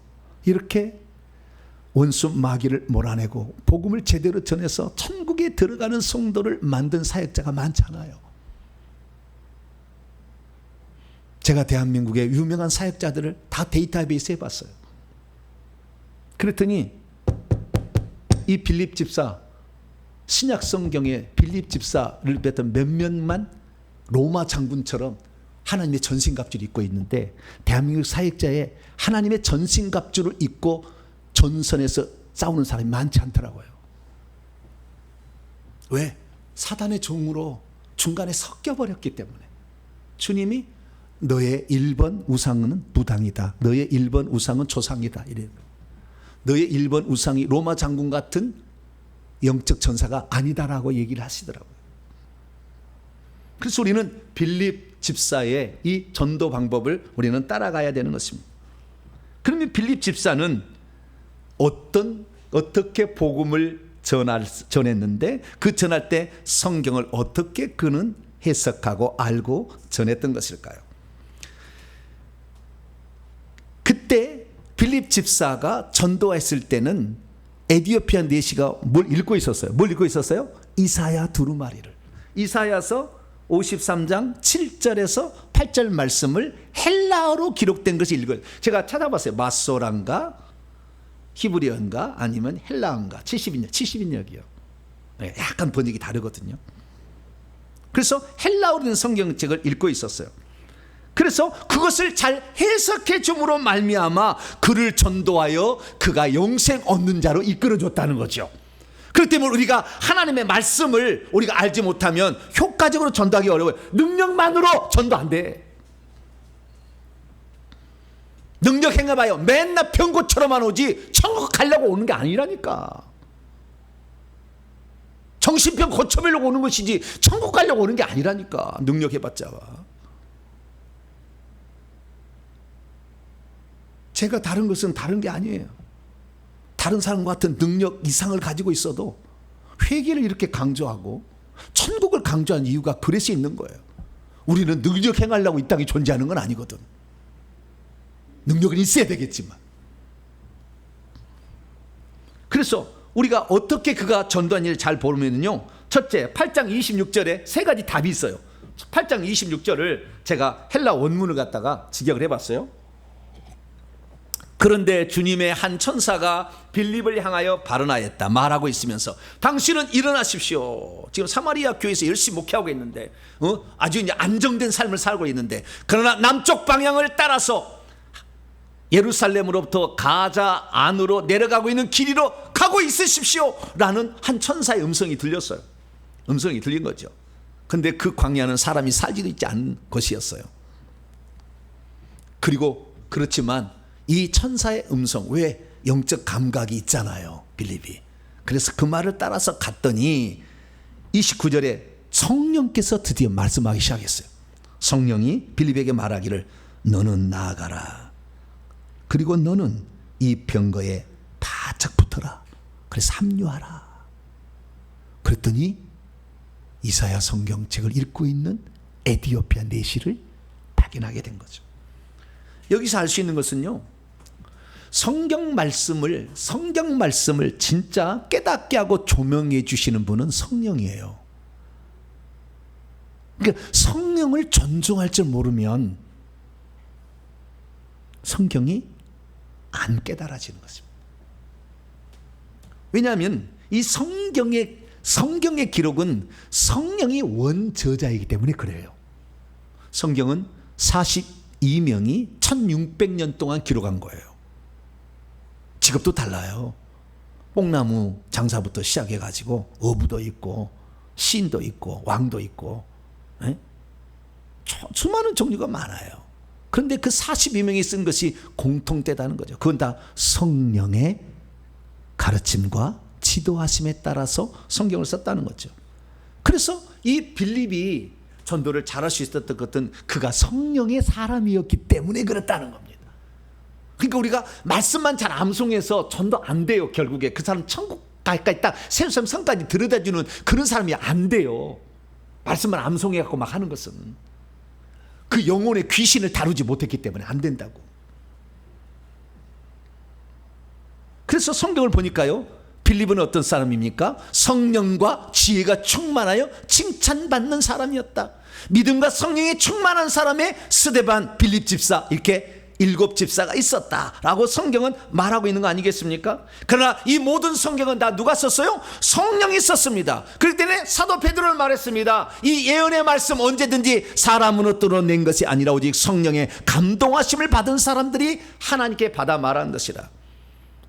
이렇게 원수 마귀를 몰아내고 복음을 제대로 전해서 천국에 들어가는 성도를 만든 사역자가 많잖아요. 제가 대한민국의 유명한 사역자들을 다 데이터베이스 해봤어요. 그랬더니 이 빌립 집사, 신약 성경에 빌립 집사를 뵀던 몇몇만 로마 장군처럼 하나님의 전신갑주를 입고 있는데, 대한민국 사역자에 하나님의 전신갑주를 입고 전선에서 싸우는 사람이 많지 않더라고요. 왜? 사단의 종으로 중간에 섞여버렸기 때문에. 주님이 너의 1번 우상은 무당이다. 너의 1번 우상은 조상이다. 이래요. 너의 1번 우상이 로마 장군 같은 영적 전사가 아니다라고 얘기를 하시더라고요. 그래서 우리는 빌립 집사의 이 전도 방법을 우리는 따라가야 되는 것입니다. 그러면 빌립 집사는 어떻게 복음을 전했는데, 그 전할 때 성경을 어떻게 그는 해석하고 알고 전했던 것일까요? 그때 빌립 집사가 전도했을 때는 에디오피아 내시가 뭘 읽고 있었어요? 뭘 읽고 있었어요? 이사야 두루마리를. 이사야서 53장 7절에서 8절 말씀을 헬라어로 기록된 것이 읽어요. 제가 찾아봤어요. 마소란가 히브리어인가 아니면 헬라어인가. 70인역이요. 약간 번역이 다르거든요. 그래서 헬라어로 된 성경책을 읽고 있었어요. 그래서 그것을 잘 해석해 줌으로 말미암아 그를 전도하여 그가 영생 얻는 자로 이끌어줬다는 거죠. 그렇기 때문에 우리가 하나님의 말씀을 우리가 알지 못하면 효과적으로 전도하기 어려워요. 능력만으로 전도 안 돼. 능력 행해봐요. 맨날 병고처럼만 오지 천국 가려고 오는 게 아니라니까. 정신병 고쳐보려고 오는 것이지 천국 가려고 오는 게 아니라니까. 능력 해봤자. 제가 다른 것은 다른 게 아니에요. 다른 사람과 같은 능력 이상을 가지고 있어도 회개를 이렇게 강조하고 천국을 강조한 이유가 그래서 있는 거예요. 우리는 능력 행하려고 이 땅에 존재하는 건 아니거든. 능력은 있어야 되겠지만. 그래서 우리가 어떻게 그가 전도한 일을 잘 보면요, 첫째 8장 26절에 세 가지 답이 있어요. 8장 26절을 제가 헬라 원문을 갖다가 직역을 해봤어요. 그런데 주님의 한 천사가 빌립을 향하여 발언하였다 말하고 있으면서, 당신은 일어나십시오. 지금 사마리아 교회에서 열심히 목회하고 있는데 아주 이제 안정된 삶을 살고 있는데, 그러나 남쪽 방향을 따라서 예루살렘으로부터 가자 안으로 내려가고 있는 길이로 가고 있으십시오 라는 한 천사의 음성이 들렸어요. 음성이 들린 거죠. 근데 그 광야는 사람이 살지도 있지 않은 것이었어요. 그리고 그렇지만 이 천사의 음성, 왜 영적 감각이 있잖아요, 빌립이. 그래서 그 말을 따라서 갔더니 29절에 성령께서 드디어 말씀하기 시작했어요. 성령이 빌립에게 말하기를 너는 나아가라. 그리고 너는 이 병거에 바짝 붙어라. 그래서 합류하라. 그랬더니 이사야 성경책을 읽고 있는 에티오피아 내시를 발견하게 된 거죠. 여기서 알 수 있는 것은요, 성경 말씀을 진짜 깨닫게 하고 조명해 주시는 분은 성령이에요. 그러니까 성령을 존중할 줄 모르면 성경이 안 깨달아지는 것입니다. 왜냐하면 이 성경의 기록은 성령이 원저자이기 때문에 그래요. 성경은 42명이 1600년 동안 기록한 거예요. 직업도 달라요. 뽕나무 장사부터 시작해가지고 어부도 있고 시인도 있고 왕도 있고, 수많은 종류가 많아요. 그런데 그 42명이 쓴 것이 공통되다는 거죠. 그건 다 성령의 가르침과 지도하심에 따라서 성경을 썼다는 거죠. 그래서 이 빌립이 전도를 잘할 수 있었던 것은 그가 성령의 사람이었기 때문에 그렇다는 겁니다. 그러니까 우리가 말씀만 잘 암송해서 전도 안 돼요. 결국에 그 사람 천국 갈까 딱 세우섬 성까지 들여다주는 그런 사람이 안 돼요. 말씀만 암송해갖고 막 하는 것은 그 영혼의 귀신을 다루지 못했기 때문에 안 된다고. 그래서 성경을 보니까요, 빌립은 어떤 사람입니까? 성령과 지혜가 충만하여 칭찬받는 사람이었다. 믿음과 성령이 충만한 사람의 스데반, 빌립 집사, 이렇게 7 집사가 있었다라고 성경은 말하고 있는 거 아니겠습니까? 그러나 이 모든 성경은 다 누가 썼어요? 성령이 썼습니다. 그렇기 때문에 사도 베드로는 말했습니다. 이 예언의 말씀 언제든지 사람으로 뚫어낸 것이 아니라 오직 성령의 감동하심을 받은 사람들이 하나님께 받아 말한 것이라.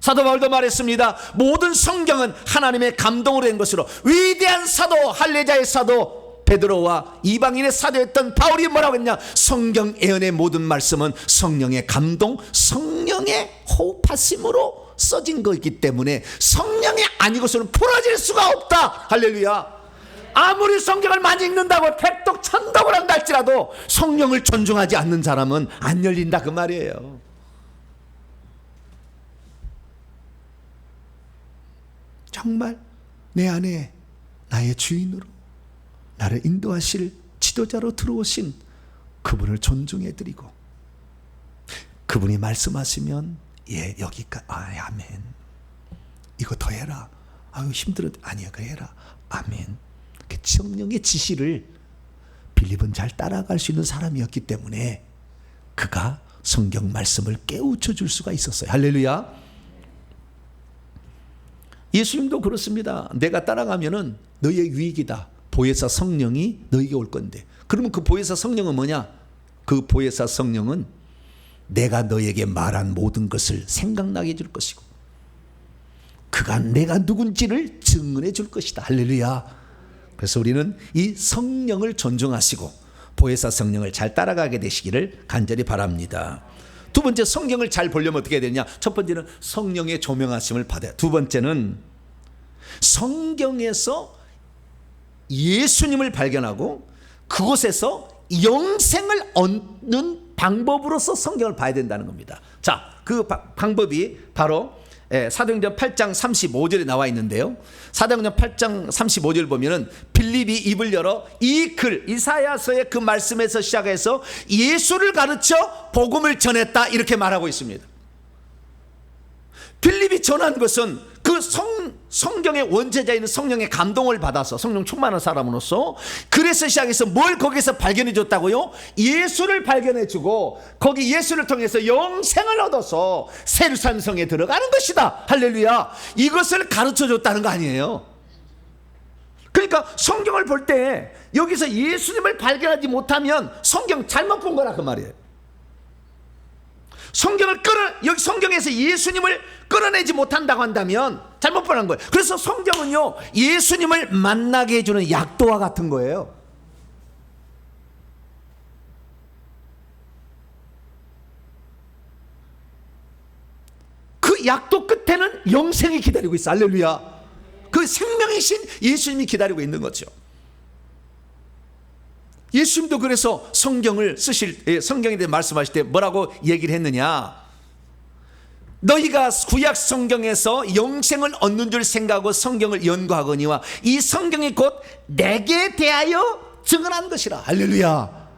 사도 바울도 말했습니다. 모든 성경은 하나님의 감동으로 된 것으로, 위대한 사도 할례자의 사도 베드로와 이방인의 사도였던 바울이 뭐라고 했냐? 성경 예언의 모든 말씀은 성령의 감동, 성령의 호흡하심으로 써진 거기 때문에 성령이 아니고서는 풀어질 수가 없다. 할렐루야. 아무리 성경을 많이 읽는다고 백독 천독을 한다 할지라도 성령을 존중하지 않는 사람은 안 열린다, 그 말이에요. 정말 내 안에 나의 주인으로 나를 인도하실 지도자로 들어오신 그분을 존중해드리고, 그분이 말씀하시면 여기까지, 아멘, 이거 더 해라, 아유 힘들어, 아니야 그거 해라, 아멘. 성령의 지시를 빌립은 잘 따라갈 수 있는 사람이었기 때문에 그가 성경 말씀을 깨우쳐 줄 수가 있었어요. 할렐루야. 예수님도 그렇습니다. 내가 따라가면은 너의 유익이다. 보혜사 성령이 너에게 올 건데, 그러면 그 보혜사 성령은 뭐냐? 그 보혜사 성령은 내가 너에게 말한 모든 것을 생각나게 해줄 것이고, 그가 내가 누군지를 증언해 줄 것이다. 할렐루야. 그래서 우리는 이 성령을 존중하시고 보혜사 성령을 잘 따라가게 되시기를 간절히 바랍니다. 두 번째, 성경을 잘 보려면 어떻게 해야 되냐? 첫 번째는 성령의 조명하심을 받아요. 두 번째는 성경에서 예수님을 발견하고 그곳에서 영생을 얻는 방법으로서 성경을 봐야 된다는 겁니다. 자, 그 방법이 바로 사도행전 8장 35절에 나와 있는데요. 사도행전 8장 35절 보면은 빌립이 입을 열어 이 글 이사야서의 그 말씀에서 시작해서 예수를 가르쳐 복음을 전했다 이렇게 말하고 있습니다. 빌립이 전한 것은 그 성경의 원제자인 성령의 감동을 받아서 성령 충만한 사람으로서 그래서 시작해서 뭘 거기서 발견해 줬다고요? 예수를 발견해 주고 거기 예수를 통해서 영생을 얻어서 세루살렘 성에 들어가는 것이다. 할렐루야. 이것을 가르쳐 줬다는 거 아니에요. 그러니까 성경을 볼 때 여기서 예수님을 발견하지 못하면 성경 잘못 본 거라 그 말이에요. 여기 성경에서 예수님을 끌어내지 못한다고 한다면 잘못 보는 거예요. 그래서 성경은요, 예수님을 만나게 해주는 약도와 같은 거예요. 그 약도 끝에는 영생이 기다리고 있어. 할렐루야. 그 생명이신 예수님이 기다리고 있는 거죠. 예수님도 그래서 성경을 성경에 대해 말씀하실 때 뭐라고 얘기를 했느냐? 너희가 구약 성경에서 영생을 얻는 줄 생각하고 성경을 연구하거니와 이 성경이 곧 내게 대하여 증언한 것이라. 할렐루야.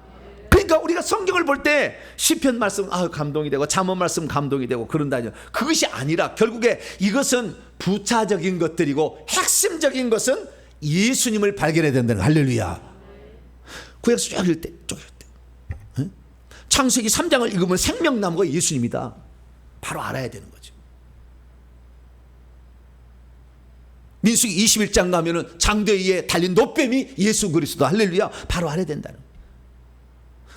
그러니까 우리가 성경을 볼 때 시편 말씀 감동이 되고 잠언 말씀 감동이 되고 그런다죠. 그것이 아니라 결국에 이것은 부차적인 것들이고 핵심적인 것은 예수님을 발견해야 된다는 거예요. 할렐루야. 구약서 쭉 읽을 때 창세기 3장을 읽으면 생명나무가 예수님이다. 바로 알아야 되는 거죠. 민수기 21장 가면은 장대 위에 달린 노뱀이 예수 그리스도. 할렐루야. 바로 알아야 된다는 거예요.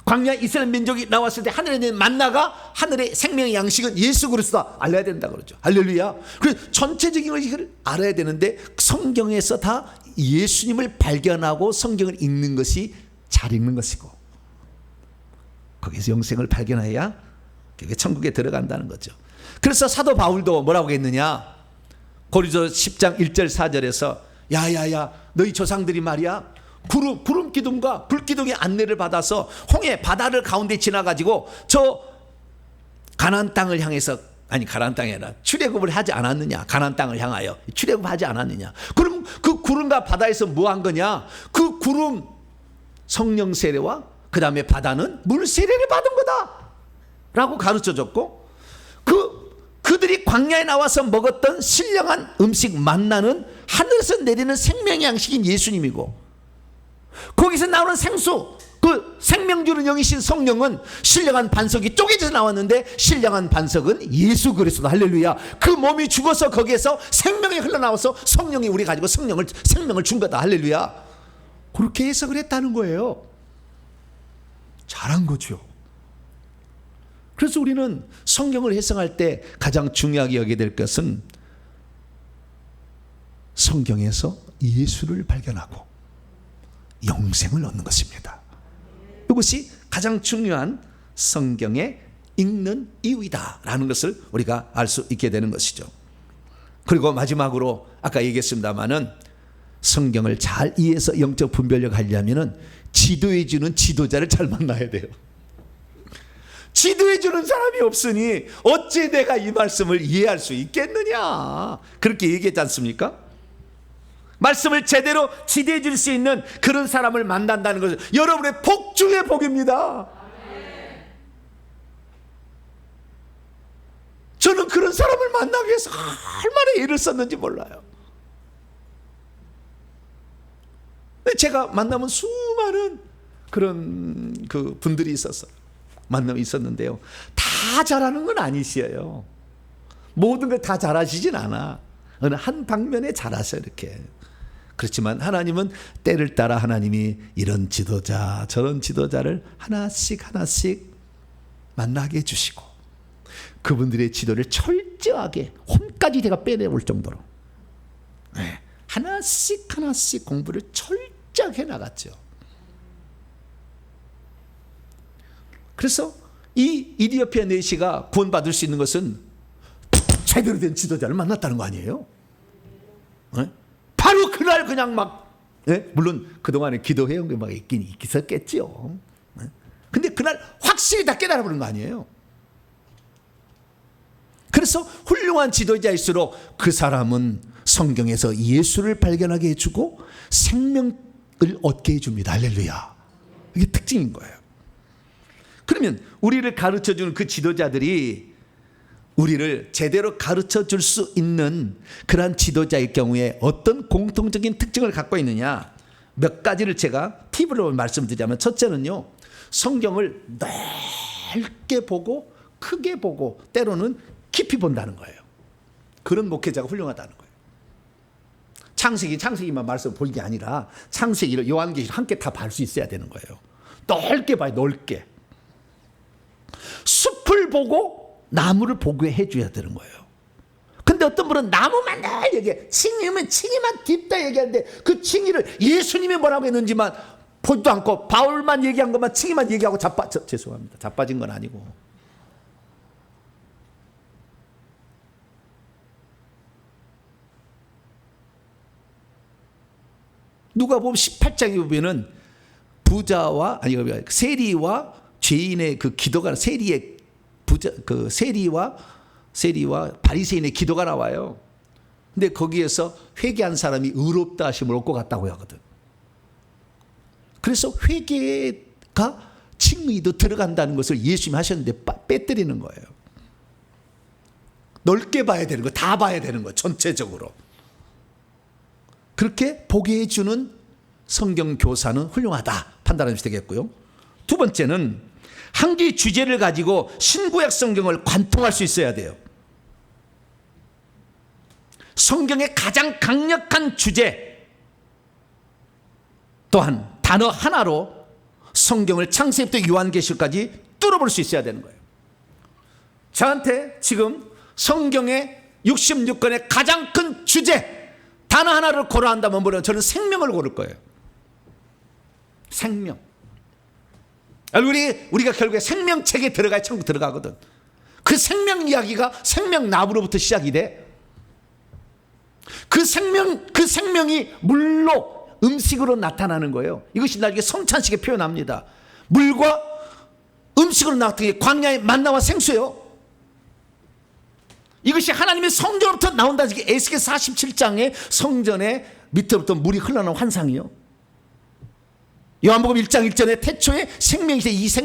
광야 이스라엘 민족이 나왔을 때 하늘에 있는 만나가 하늘의 생명의 양식은 예수 그리스도다. 알아야 된다 그러죠. 할렐루야. 그래서 전체적인 것을 알아야 되는데 성경에서 다 예수님을 발견하고 성경을 읽는 것이 잘 읽는 것이고 거기서 영생을 발견해야 그게 천국에 들어간다는 거죠. 그래서 사도 바울도 뭐라고 했느냐? 고린도 10장 1절 4절에서 야야야 너희 조상들이 말이야 구름 기둥과 불 기둥의 안내를 받아서 홍해 바다를 가운데 지나가지고 저 가나안 땅을 향해서 가나안 땅이 아니라 출애굽을 하지 않았느냐? 가나안 땅을 향하여 출애굽하지 않았느냐? 그럼 그 구름과 바다에서 뭐 한 거냐? 그 구름 성령 세례와 그 다음에 바다는 물 세례를 받은 거다 라고 가르쳐줬고 그들이 광야에 나와서 먹었던 신령한 음식 만나는 하늘에서 내리는 생명의 양식인 예수님이고 거기서 나오는 생수 그 생명 주는 영이신 성령은 신령한 반석이 쪼개져서 나왔는데 신령한 반석은 예수 그리스도. 할렐루야. 그 몸이 죽어서 거기에서 생명이 흘러나와서 성령이 우리 가지고 생명을 준 거다. 할렐루야. 그렇게 해석을 했다는 거예요. 잘한 거죠. 그래서 우리는 성경을 해석할 때 가장 중요하게 여기게 될 것은 성경에서 예수를 발견하고 영생을 얻는 것입니다. 이것이 가장 중요한 성경에 읽는 이유이다라는 것을 우리가 알 수 있게 되는 것이죠. 그리고 마지막으로 아까 얘기했습니다마는 성경을 잘 이해해서 영적 분별력을 하려면 지도해 주는 지도자를 잘 만나야 돼요. 지도해 주는 사람이 없으니 어찌 내가 이 말씀을 이해할 수 있겠느냐 그렇게 얘기했지 않습니까? 말씀을 제대로 지도해 줄 수 있는 그런 사람을 만난다는 것은 여러분의 복 중의 복입니다. 저는 그런 사람을 만나기 위해서 얼마나 애를 썼는지 몰라요. 제가 만나면 수많은 그런 그 분들이 만남이 있었는데요. 다 잘하는 건 아니시에요. 모든 걸 다 잘하시진 않아. 어느 한 방면에 잘하셔요 이렇게. 그렇지만 하나님은 때를 따라 하나님이 이런 지도자 저런 지도자를 하나씩 만나게 해주시고 그분들의 지도를 철저하게 홈까지 제가 빼내올 정도로 하나씩 공부를 철저하게 나갔죠. 그래서 이 이디오피아 내시가 구원받을 수 있는 것은 제대로 된 지도자를 만났다는 거 아니에요? 바로 그날 그냥 막, 물론 그동안에 기도해온 게 막 있긴 있었겠죠. 근데 그날 확실히 다 깨달아 버린 거 아니에요? 그래서 훌륭한 지도자일수록 그 사람은 성경에서 예수를 발견하게 해주고 생명을 얻게 해줍니다. 할렐루야. 이게 특징인 거예요. 그러면 우리를 가르쳐주는 그 지도자들이 우리를 제대로 가르쳐 줄 수 있는 그러한 지도자일 경우에 어떤 공통적인 특징을 갖고 있느냐, 몇 가지를 제가 팁으로 말씀드리자면, 첫째는요, 성경을 넓게 보고 크게 보고 때로는 깊이 본다는 거예요. 그런 목회자가 훌륭하다는 거예요. 창세기만 말씀 보는 게 아니라 창세기를 요한계시를 함께 다 볼 수 있어야 되는 거예요. 넓게 봐요. 넓게. 숲을 보고 나무를 보게 해줘야 되는 거예요. 근데 어떤 분은 나무만 늘 얘기해. 칭이면 칭이만 딥다 얘기하는데 그 칭이를 예수님이 뭐라고 했는지만 보지도 않고 바울만 얘기한 것만 칭이만 얘기하고 죄송합니다. 자빠진 건 아니고. 누가복음 18장에 보면은 부자와 세리와 죄인의 그 기도가, 세리의 부자, 그 세리와 바리새인의 기도가 나와요. 근데 거기에서 회개한 사람이 의롭다 하심을 얻고 갔다고 하거든. 그래서 회개가 칭의도 들어간다는 것을 예수님이 하셨는데 빼뜨리는 거예요. 넓게 봐야 되는 거, 다 봐야 되는 거, 전체적으로. 그렇게 보게 해주는 성경 교사는 훌륭하다 판단하면 되겠고요. 두 번째는 한 개의 주제를 가지고 신구약 성경을 관통할 수 있어야 돼요. 성경의 가장 강력한 주제, 또한 단어 하나로 성경을 창세기부터 요한계시까지 뚫어볼 수 있어야 되는 거예요. 저한테 지금 성경의 66권의 가장 큰 주제 단어 하나를 고르라 한다면 뭐래요? 저는 생명을 고를 거예요. 생명. 우리가 결국에 생명책에 들어가야 천국 들어가거든. 그 생명 이야기가 생명나무로부터 시작이 돼. 그 생명이 물로, 음식으로 나타나는 거예요. 이것이 나중에 성찬식에 표현합니다. 물과 음식으로 나타나는 게 광야의 만나와 생수예요. 이것이 하나님의 성전으로부터 나온다는 게 에스겔 47장의 성전의 밑으로부터 물이 흘러나오는 환상이요. 요한복음 1장 1절에 태초에 생명이 있어.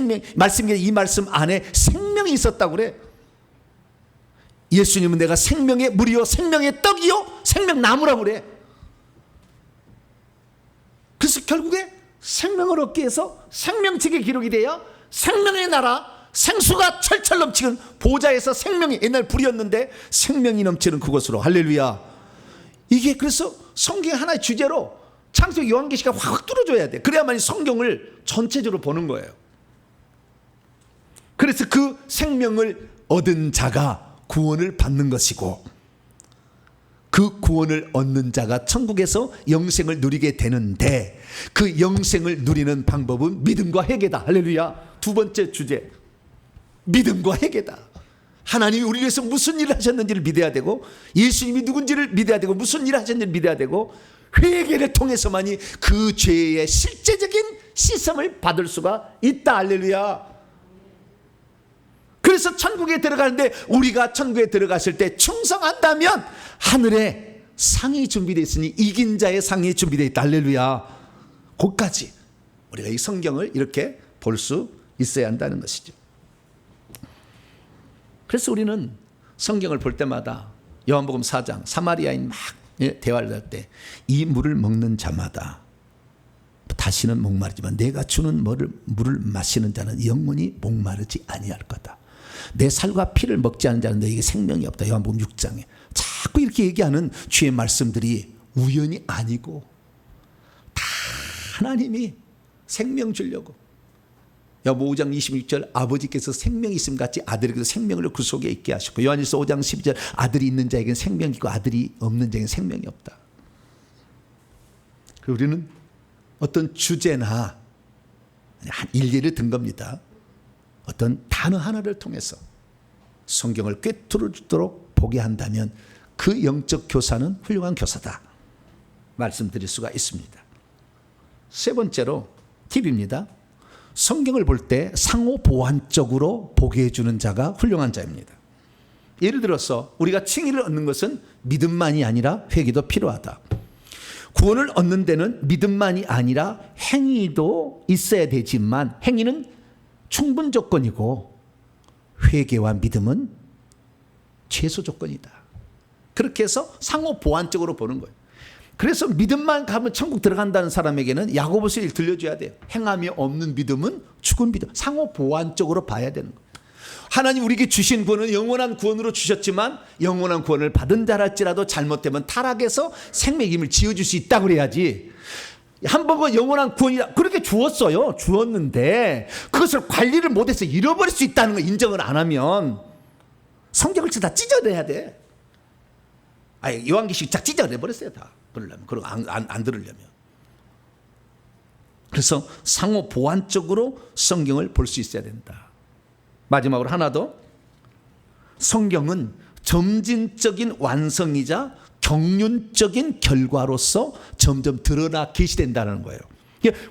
이 말씀 안에 생명이 있었다고 그래. 예수님은 내가 생명의 물이요 생명의 떡이요 생명나무라고 그래. 그래서 결국에 생명을 얻기 위해서 생명책에 기록이 돼야 생명의 나라, 생수가 철철 넘치는 보좌에서 생명이, 옛날 불이었는데 생명이 넘치는 그곳으로. 할렐루야. 이게 그래서 성경의 하나의 주제로 창세기 요한계시가 확 뚫어줘야 돼. 그래야만 성경을 전체적으로 보는 거예요. 그래서 그 생명을 얻은 자가 구원을 받는 것이고, 그 구원을 얻는 자가 천국에서 영생을 누리게 되는데, 그 영생을 누리는 방법은 믿음과 회개다. 할렐루야. 두 번째 주제, 믿음과 회개다. 하나님이 우리를 위해서 무슨 일을 하셨는지를 믿어야 되고, 예수님이 누군지를 믿어야 되고, 무슨 일을 하셨는지를 믿어야 되고, 회개를 통해서만이 그 죄의 실제적인 씻음을 받을 수가 있다. 할렐루야. 그래서 천국에 들어가는데, 우리가 천국에 들어갔을 때 충성한다면 하늘에 상이 준비되어 있으니 이긴 자의 상이 준비되어 있다. 할렐루야. 거기까지 우리가 이 성경을 이렇게 볼 수 있어야 한다는 것이죠. 그래서 우리는 성경을 볼 때마다 요한복음 4장 사마리아인 막 대화를 할 때 이 물을 먹는 자마다 다시는 목마르지만 내가 주는 물을 마시는 자는 영원히 목마르지 아니할 거다. 내 살과 피를 먹지 않는 자는 너에게 생명이 없다. 요한복음 6장에 자꾸 이렇게 얘기하는 주의 말씀들이 우연이 아니고 다 하나님이 생명 주려고. 야고보 5장 26절 아버지께서 생명이 있음 같이 아들에게도 생명을 그 속에 있게 하셨고, 요한일서 5장 12절 아들이 있는 자에게는 생명이 있고 아들이 없는 자에게는 생명이 없다. 우리는 어떤 주제나 일례를 든 겁니다. 어떤 단어 하나를 통해서 성경을 꿰뚫어주도록 보게 한다면 그 영적 교사는 훌륭한 교사다 말씀드릴 수가 있습니다. 세 번째로 팁입니다. 성경을 볼 때 상호 보완적으로 보게 해주는 자가 훌륭한 자입니다. 예를 들어서 우리가 칭의를 얻는 것은 믿음만이 아니라 회개도 필요하다. 구원을 얻는 데는 믿음만이 아니라 행위도 있어야 되지만 행위는 충분 조건이고 회개와 믿음은 최소 조건이다. 그렇게 해서 상호 보완적으로 보는 거예요. 그래서 믿음만 가면 천국 들어간다는 사람에게는 야고보서 1 들려줘야 돼요. 행함이 없는 믿음은 죽은 믿음. 상호 보완적으로 봐야 되는 거예요. 하나님 우리에게 주신 구원은 영원한 구원으로 주셨지만 영원한 구원을 받은 자랄지라도 잘못되면 타락해서 생명의 힘을 지어줄 수 있다고 그래야지. 한 번은 영원한 구원이라 그렇게 주었어요. 주었는데 그것을 관리를 못해서 잃어버릴 수 있다는 걸 인정을 안 하면 성경을 다 찢어내야 돼. 아니 요한계시록 쫙 찢어내버렸어요 다. 그러려면 그리고 안 들으려면. 그래서 상호 보완적으로 성경을 볼 수 있어야 된다. 마지막으로 하나 더. 성경은 점진적인 완성이자 경륜적인 결과로서 점점 드러나 계시된다는 거예요.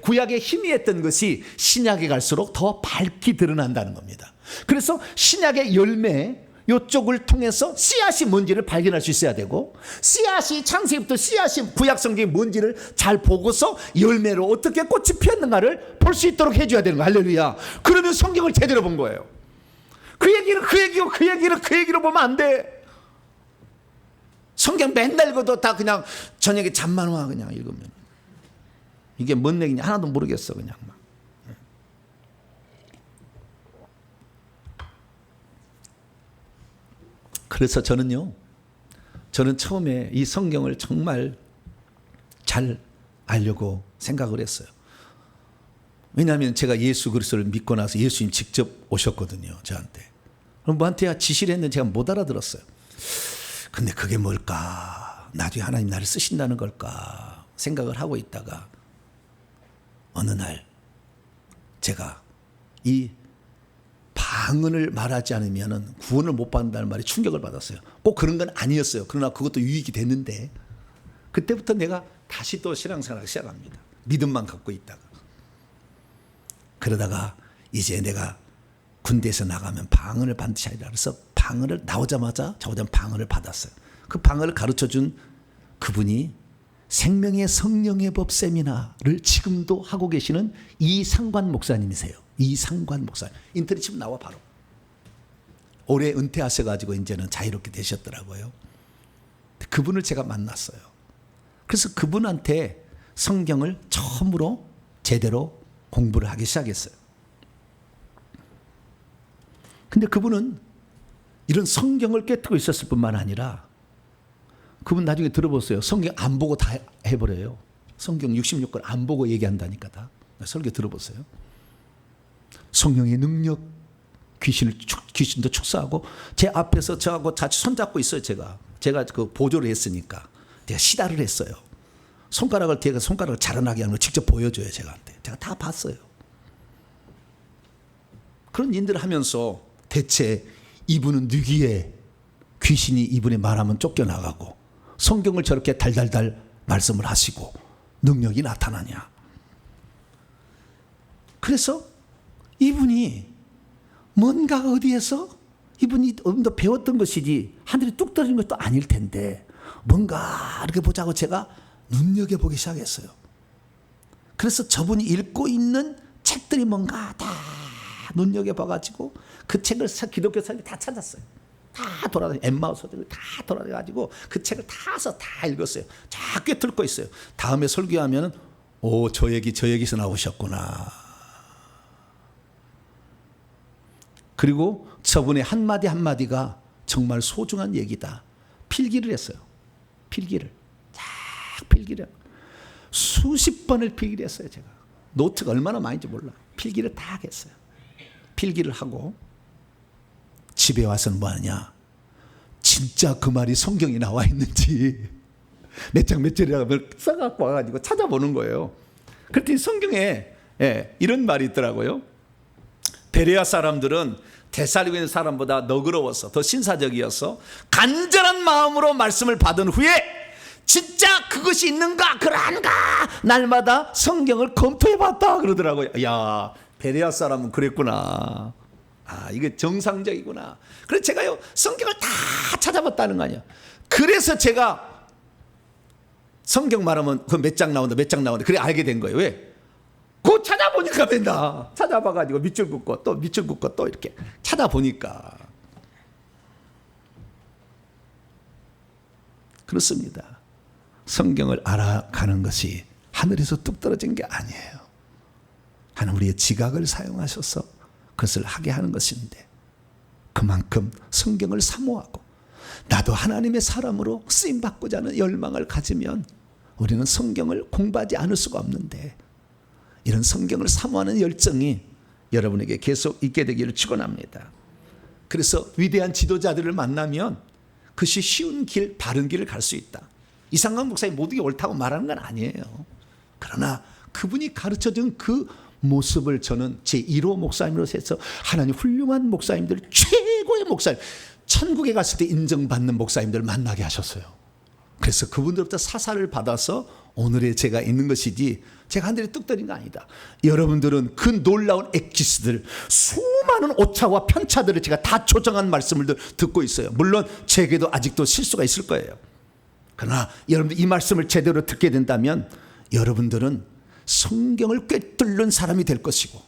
구약에 희미했던 것이 신약에 갈수록 더 밝게 드러난다는 겁니다. 그래서 신약의 열매 이쪽을 통해서 씨앗이 뭔지를 발견할 수 있어야 되고 씨앗이 창세기부터 씨앗이 구약 성경이 뭔지를 잘 보고서 열매로 어떻게 꽃이 피었는가를 볼 수 있도록 해줘야 되는 거예요. 할렐루야. 그러면 성경을 제대로 본 거예요. 그 얘기를 그 얘기로 보면 안 돼. 성경 맨날 읽어도 다 그냥 저녁에 잠만 와 그냥 읽으면 이게 뭔 얘기냐 하나도 모르겠어 그냥 막. 그래서 저는 처음에 이 성경을 정말 잘 알려고 생각을 했어요. 왜냐하면 제가 예수 그리스도를 믿고 나서 예수님 직접 오셨거든요 저한테. 그럼 뭐한테 지시를 했는데 제가 못 알아들었어요. 근데 그게 뭘까? 나중에 하나님 나를 쓰신다는 걸까? 생각을 하고 있다가 어느 날 제가 이 방언을 말하지 않으면 구원을 못 받는다는 말에 충격을 받았어요. 꼭 그런 건 아니었어요. 그러나 그것도 유익이 됐는데 그때부터 내가 다시 또 신앙생활을 시작합니다. 믿음만 갖고 있다가. 그러다가 이제 내가 군대에서 나가면 방언을 반드시 하리라 그래서 방언을 나오자마자 방언을 받았어요. 그 방언을 가르쳐준 그분이 생명의 성령의 법 세미나를 지금도 하고 계시는 이상관 목사님이세요. 이상관 목사님. 인터넷 치면 나와 바로. 올해 은퇴하셔가지고 이제는 자유롭게 되셨더라고요. 그분을 제가 만났어요. 그래서 그분한테 성경을 처음으로 제대로 공부를 하기 시작했어요. 근데 그분은 이런 성경을 깨뜨리고 있었을 뿐만 아니라 그분 나중에 들어보세요. 성경 안 보고 다 해버려요. 성경 66권 안 보고 얘기한다니까 다. 설교 들어보세요. 성령의 능력, 귀신도 축사하고 제 앞에서 저하고 같이 손잡고 있어요. 제가 그 보조를 했으니까 제가 시다를 했어요. 손가락을 자라나게 하는 걸 직접 보여줘요. 제가 다 봤어요. 그런 일들을 하면서 대체 이분은 누기에 귀신이 이분의 말하면 쫓겨나가고 성경을 저렇게 달달달 말씀을 하시고 능력이 나타나냐. 그래서 이분이 뭔가 어디에서 이분이 더 배웠던 것이지 하늘이 뚝 떨어진 것도 아닐 텐데 뭔가 이렇게 보자고 제가 눈여겨보기 시작했어요. 그래서 저분이 읽고 있는 책들이 뭔가 다 눈여겨봐가지고 그 책을 기독교 사람들이 다 찾았어요. 다 돌아다니 엠마우스들 다 돌아다녀가지고 그 책을 다 읽었어요. 다 꿰뚫고 있어요. 다음에 설교하면 저 얘기에서 나오셨구나. 그리고 저분의 한마디 한마디가 정말 소중한 얘기다. 필기를 했어요. 필기를. 수십 번을 필기를 했어요. 제가. 노트가 얼마나 많은지 몰라. 필기를 다 했어요. 필기를 하고 집에 와서는 뭐 하냐. 진짜 그 말이 성경에 나와 있는지 몇 장 몇 절이라고 써갖고 와가지고 찾아보는 거예요. 그랬더니 성경에 이런 말이 있더라고요. 베레아 사람들은 데살로니가 있는 사람보다 너그러워서 더 신사적이어서 간절한 마음으로 말씀을 받은 후에 진짜 그것이 있는가 그러한가 날마다 성경을 검토해봤다 그러더라고요. 야, 베레아 사람은 그랬구나. 아, 이게 정상적이구나. 그래서 제가요 성경을 다 찾아봤다는 거 아니에요. 그래서 제가 성경 말하면 그 몇 장 나온다 몇 장 나온다 그래 알게 된 거예요. 왜? 그거 찾아보니까 된다. 찾아봐가지고 밑줄 긋고 또 밑줄 긋고 또 이렇게 찾아보니까 그렇습니다. 성경을 알아가는 것이 하늘에서 뚝 떨어진 게 아니에요. 하나님 우리의 지각을 사용하셔서 그것을 하게 하는 것인데 그만큼 성경을 사모하고 나도 하나님의 사람으로 쓰임받고자 하는 열망을 가지면 우리는 성경을 공부하지 않을 수가 없는데 이런 성경을 사모하는 열정이 여러분에게 계속 있게 되기를 축원합니다. 그래서 위대한 지도자들을 만나면 그것이 쉬운 길, 바른 길을 갈 수 있다. 이상한 목사님 모든 게 옳다고 말하는 건 아니에요. 그러나 그분이 가르쳐준 그 모습을 저는 제1호 목사님으로서 해서 하나님 훌륭한 목사님들 최고의 목사님 천국에 갔을 때 인정받는 목사님들을 만나게 하셨어요. 그래서 그분들부터 사사를 받아서 오늘의 제가 있는 것이지 제가 하늘에 뚝 떨어진 거 아니다. 여러분들은 그 놀라운 엑기스들 수많은 오차와 편차들을 제가 다 조정한 말씀을 듣고 있어요. 물론 제게도 아직도 실수가 있을 거예요. 그러나 여러분들 이 말씀을 제대로 듣게 된다면 여러분들은 성경을 꿰뚫는 사람이 될 것이고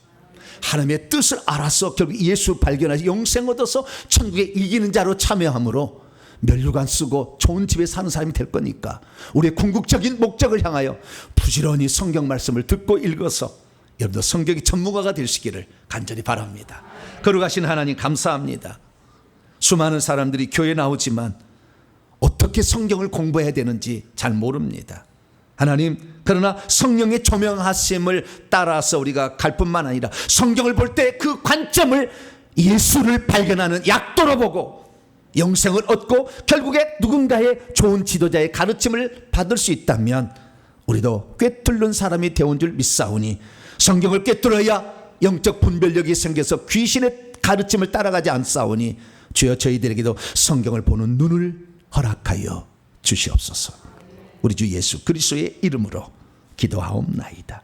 하나님의 뜻을 알아서 결국 예수 발견하시 영생 얻어서 천국에 이기는 자로 참여함으로 면류관 쓰고 좋은 집에 사는 사람이 될 거니까 우리의 궁극적인 목적을 향하여 부지런히 성경 말씀을 듣고 읽어서 여러분도 성경의 전문가가 되시기를 간절히 바랍니다. 거룩하신 하나님 감사합니다. 수많은 사람들이 교회에 나오지만 어떻게 성경을 공부해야 되는지 잘 모릅니다. 하나님 그러나 성령의 조명하심을 따라서 우리가 갈 뿐만 아니라 성경을 볼 때 그 관점을 예수를 발견하는 약도로 보고 영생을 얻고 결국에 누군가의 좋은 지도자의 가르침을 받을 수 있다면 우리도 꿰뚫는 사람이 되온 줄 믿사오니 성경을 꿰뚫어야 영적 분별력이 생겨서 귀신의 가르침을 따라가지 않사오니 주여 저희들에게도 성경을 보는 눈을 허락하여 주시옵소서. 우리 주 예수 그리스도의 이름으로 기도하옵나이다.